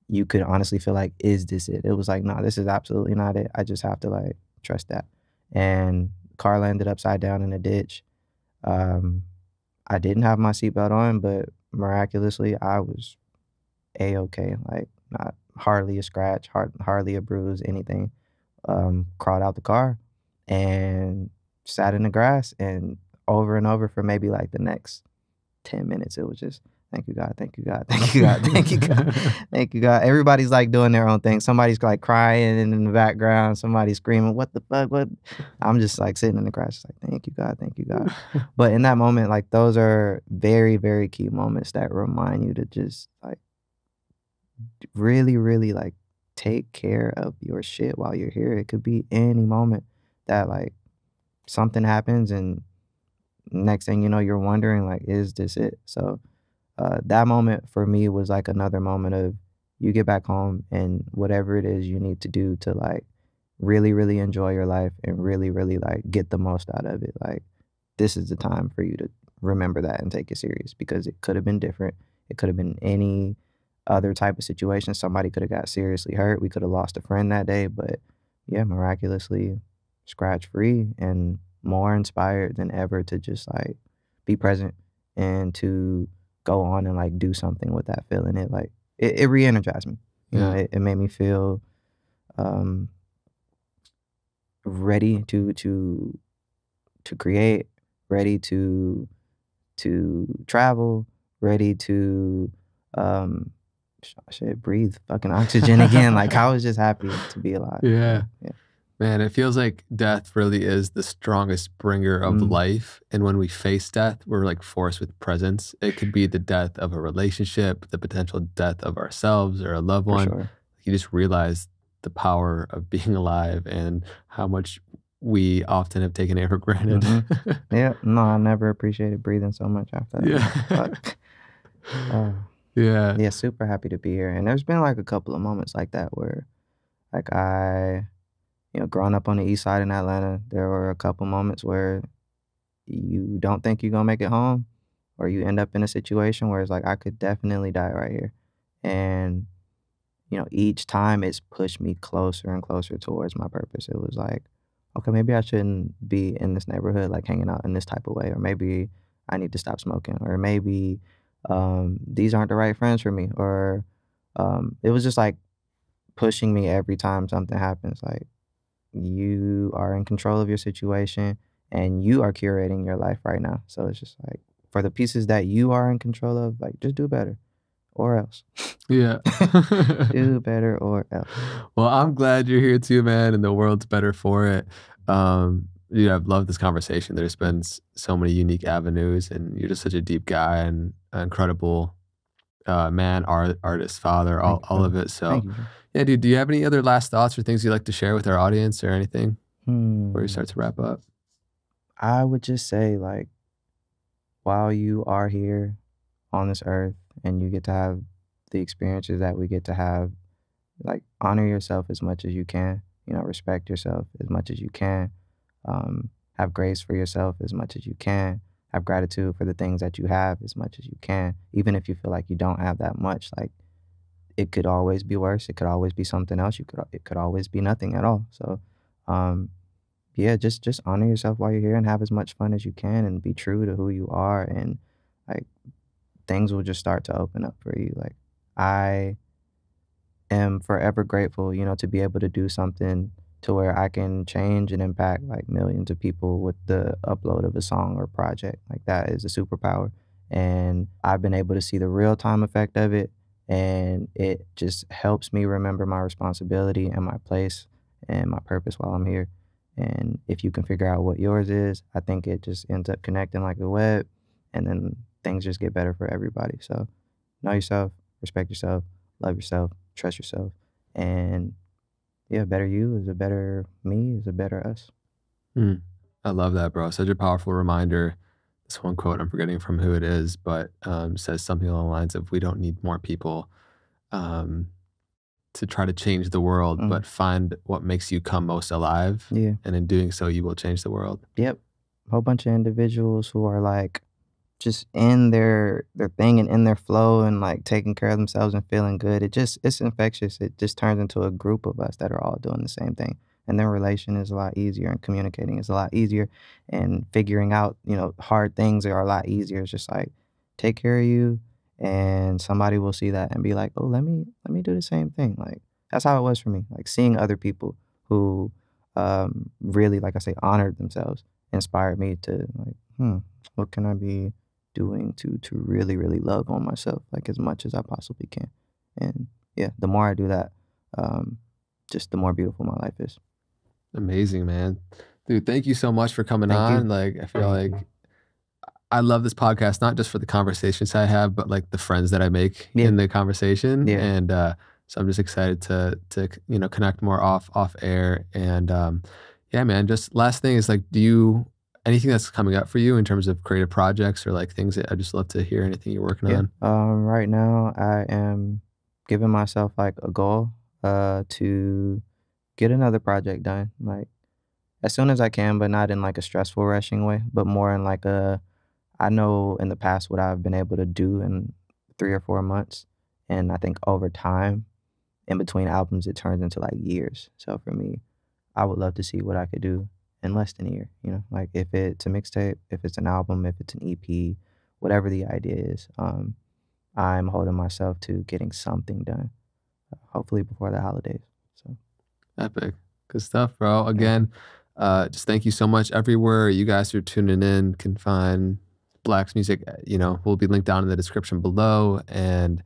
you could honestly feel like, is this it? It was like, no, this is absolutely not it. I just have to like trust that. And car landed upside down in a ditch. Um, I didn't have my seatbelt on, but miraculously I was a-okay. Like not hardly a scratch, hardly a bruise, anything. Crawled out the car and sat in the grass, and over for maybe like the next 10 minutes, it was just, thank you, God, thank you, God, thank you, God, thank you, God, thank you, God. Everybody's like doing their own thing. Somebody's like crying in the background, somebody's screaming, what the fuck, what? I'm just like sitting in the grass, just like, thank you, God, thank you, God. But in that moment, like those are very, very key moments that remind you to just like really, really like take care of your shit while you're here. It could be any moment that like something happens, and next thing you know, you're wondering like, is this it? So that moment for me was like another moment of you get back home and whatever it is you need to do to like really, really enjoy your life and really, really like get the most out of it. Like this is the time for you to remember that and take it serious, because it could have been different. It could have been any other type of situation. Somebody could have got seriously hurt. We could have lost a friend that day, but yeah, miraculously scratch free and more inspired than ever to just like be present and to go on and like do something with that feeling. It re-energized me. Yeah. It made me feel um ready to create, ready to travel, ready to um shit, breathe fucking oxygen again. Like I was just happy to be alive. Yeah. Yeah. Man, it feels like death really is the strongest bringer of Mm, life. And when we face death, we're like forced with presence. It could be the death of a relationship, the potential death of ourselves or a loved for one. sure. You just realize the power of being alive and how much we often have taken it for granted. Hmm. Yeah. No, I never appreciated breathing so much after that. Yeah. Like, fuck. Uh, Yeah. yeah, super happy to be here. And there's been like a couple of moments like that where like growing up on the east side in Atlanta, there were a couple moments where you don't think you're gonna make it home, or you end up in a situation where it's like, I could definitely die right here. And, each time it's pushed me closer and closer towards my purpose. It was like, okay, maybe I shouldn't be in this neighborhood, like hanging out in this type of way, or maybe I need to stop smoking, or maybe these aren't the right friends for me, or it was just like pushing me every time something happens. Like, you are in control of your situation and you are curating your life right now. So it's just like, for the pieces that you are in control of, like just do better or else. Yeah. Do better or else. Well, I'm glad you're here too, man, and the world's better for it. I've loved this conversation. There's been so many unique avenues, and you're just such a deep guy and an incredible man, artist, father, Thank you, all brother. of it. So, Thank you, bro. yeah, dude, do you have any other last thoughts or things you'd like to share with our audience or anything before we Hmm. start to wrap up? I would just say, like, while you are here on this earth and you get to have the experiences that we get to have, like, honor yourself as much as you can. Respect yourself as much as you can. Have grace for yourself as much as you can. Have gratitude for the things that you have as much as you can. Even if you feel like you don't have that much, like it could always be worse. It could always be something else. It could always be nothing at all. So, um, yeah, just honor yourself while you're here and have as much fun as you can and be true to who you are, and like things will just start to open up for you. Like I am forever grateful, to be able to do something to where I can change and impact like millions of people with the upload of a song or project. Like that is a superpower. And I've been able to see the real time effect of it. And it just helps me remember my responsibility and my place and my purpose while I'm here. And if you can figure out what yours is, I think it just ends up connecting like a web, and then things just get better for everybody. So know yourself, respect yourself, love yourself, trust yourself. And yeah, better you is a better me is a better us. Mm. I love that, bro. Such a powerful reminder. This one quote, I'm forgetting from who it is, but says something along the lines of, "We don't need more people um, to try to change the world, Mm, but find what makes you come most alive, yeah. and in doing so, you will change the world." Yep. A whole bunch of individuals who are like just in their thing and in their flow and like taking care of themselves and feeling good. It's infectious. It just turns into a group of us that are all doing the same thing. And then relation is a lot easier and communicating is a lot easier and figuring out, hard things are a lot easier. It's just like take care of you and somebody will see that and be like, "Oh, let me do the same thing." Like that's how it was for me. Like seeing other people who really, like I say, honored themselves inspired me to like, what can I be doing to really, really love on myself, like, as much as I possibly can. And, yeah, the more I do that, um, just the more beautiful my life is. Amazing, man. Dude, thank you so much for coming Thank you. on. Like, I feel like I love this podcast, not just for the conversations I have, but like the friends that I make Yeah, in the conversation. yeah, And so I'm just excited to connect more off air. And yeah, man. Just last thing is like, do you anything that's coming up for you in terms of creative projects or like things that I just love to hear anything you're working yeah. on? Right now, I am giving myself, like, a goal, to get another project done, like, as soon as I can, but not in, like, a stressful, rushing way, but more in, like, I know in the past what I've been able to do in 3 or 4 months, and I think over time, in between albums, it turns into, like, years. So for me, I would love to see what I could do in less than a year, like, if it's a mixtape, if it's an album, if it's an EP, whatever the idea is, I'm holding myself to getting something done, hopefully before the holidays. So, Epic. Good stuff, bro. yeah. Again, just thank you so much. Everywhere you guys are tuning in can find Black's music, will be linked down in the description below. And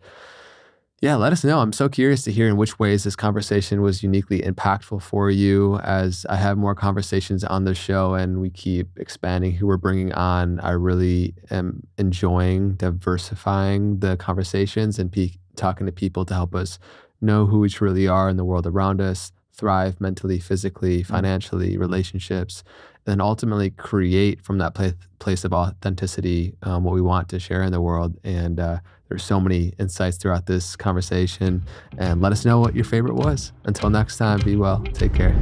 yeah, let us know. I'm so curious to hear in which ways this conversation was uniquely impactful for you. As I have more conversations on the show and we keep expanding who we're bringing on, I really am enjoying diversifying the conversations and talking to people to help us know who we truly are in the world around us, thrive mentally, physically, Mm. financially, relationships, and then ultimately create from that place of authenticity what we want to share in the world. And there's so many insights throughout this conversation. And let us know what your favorite was. Until next time, be well. Take care.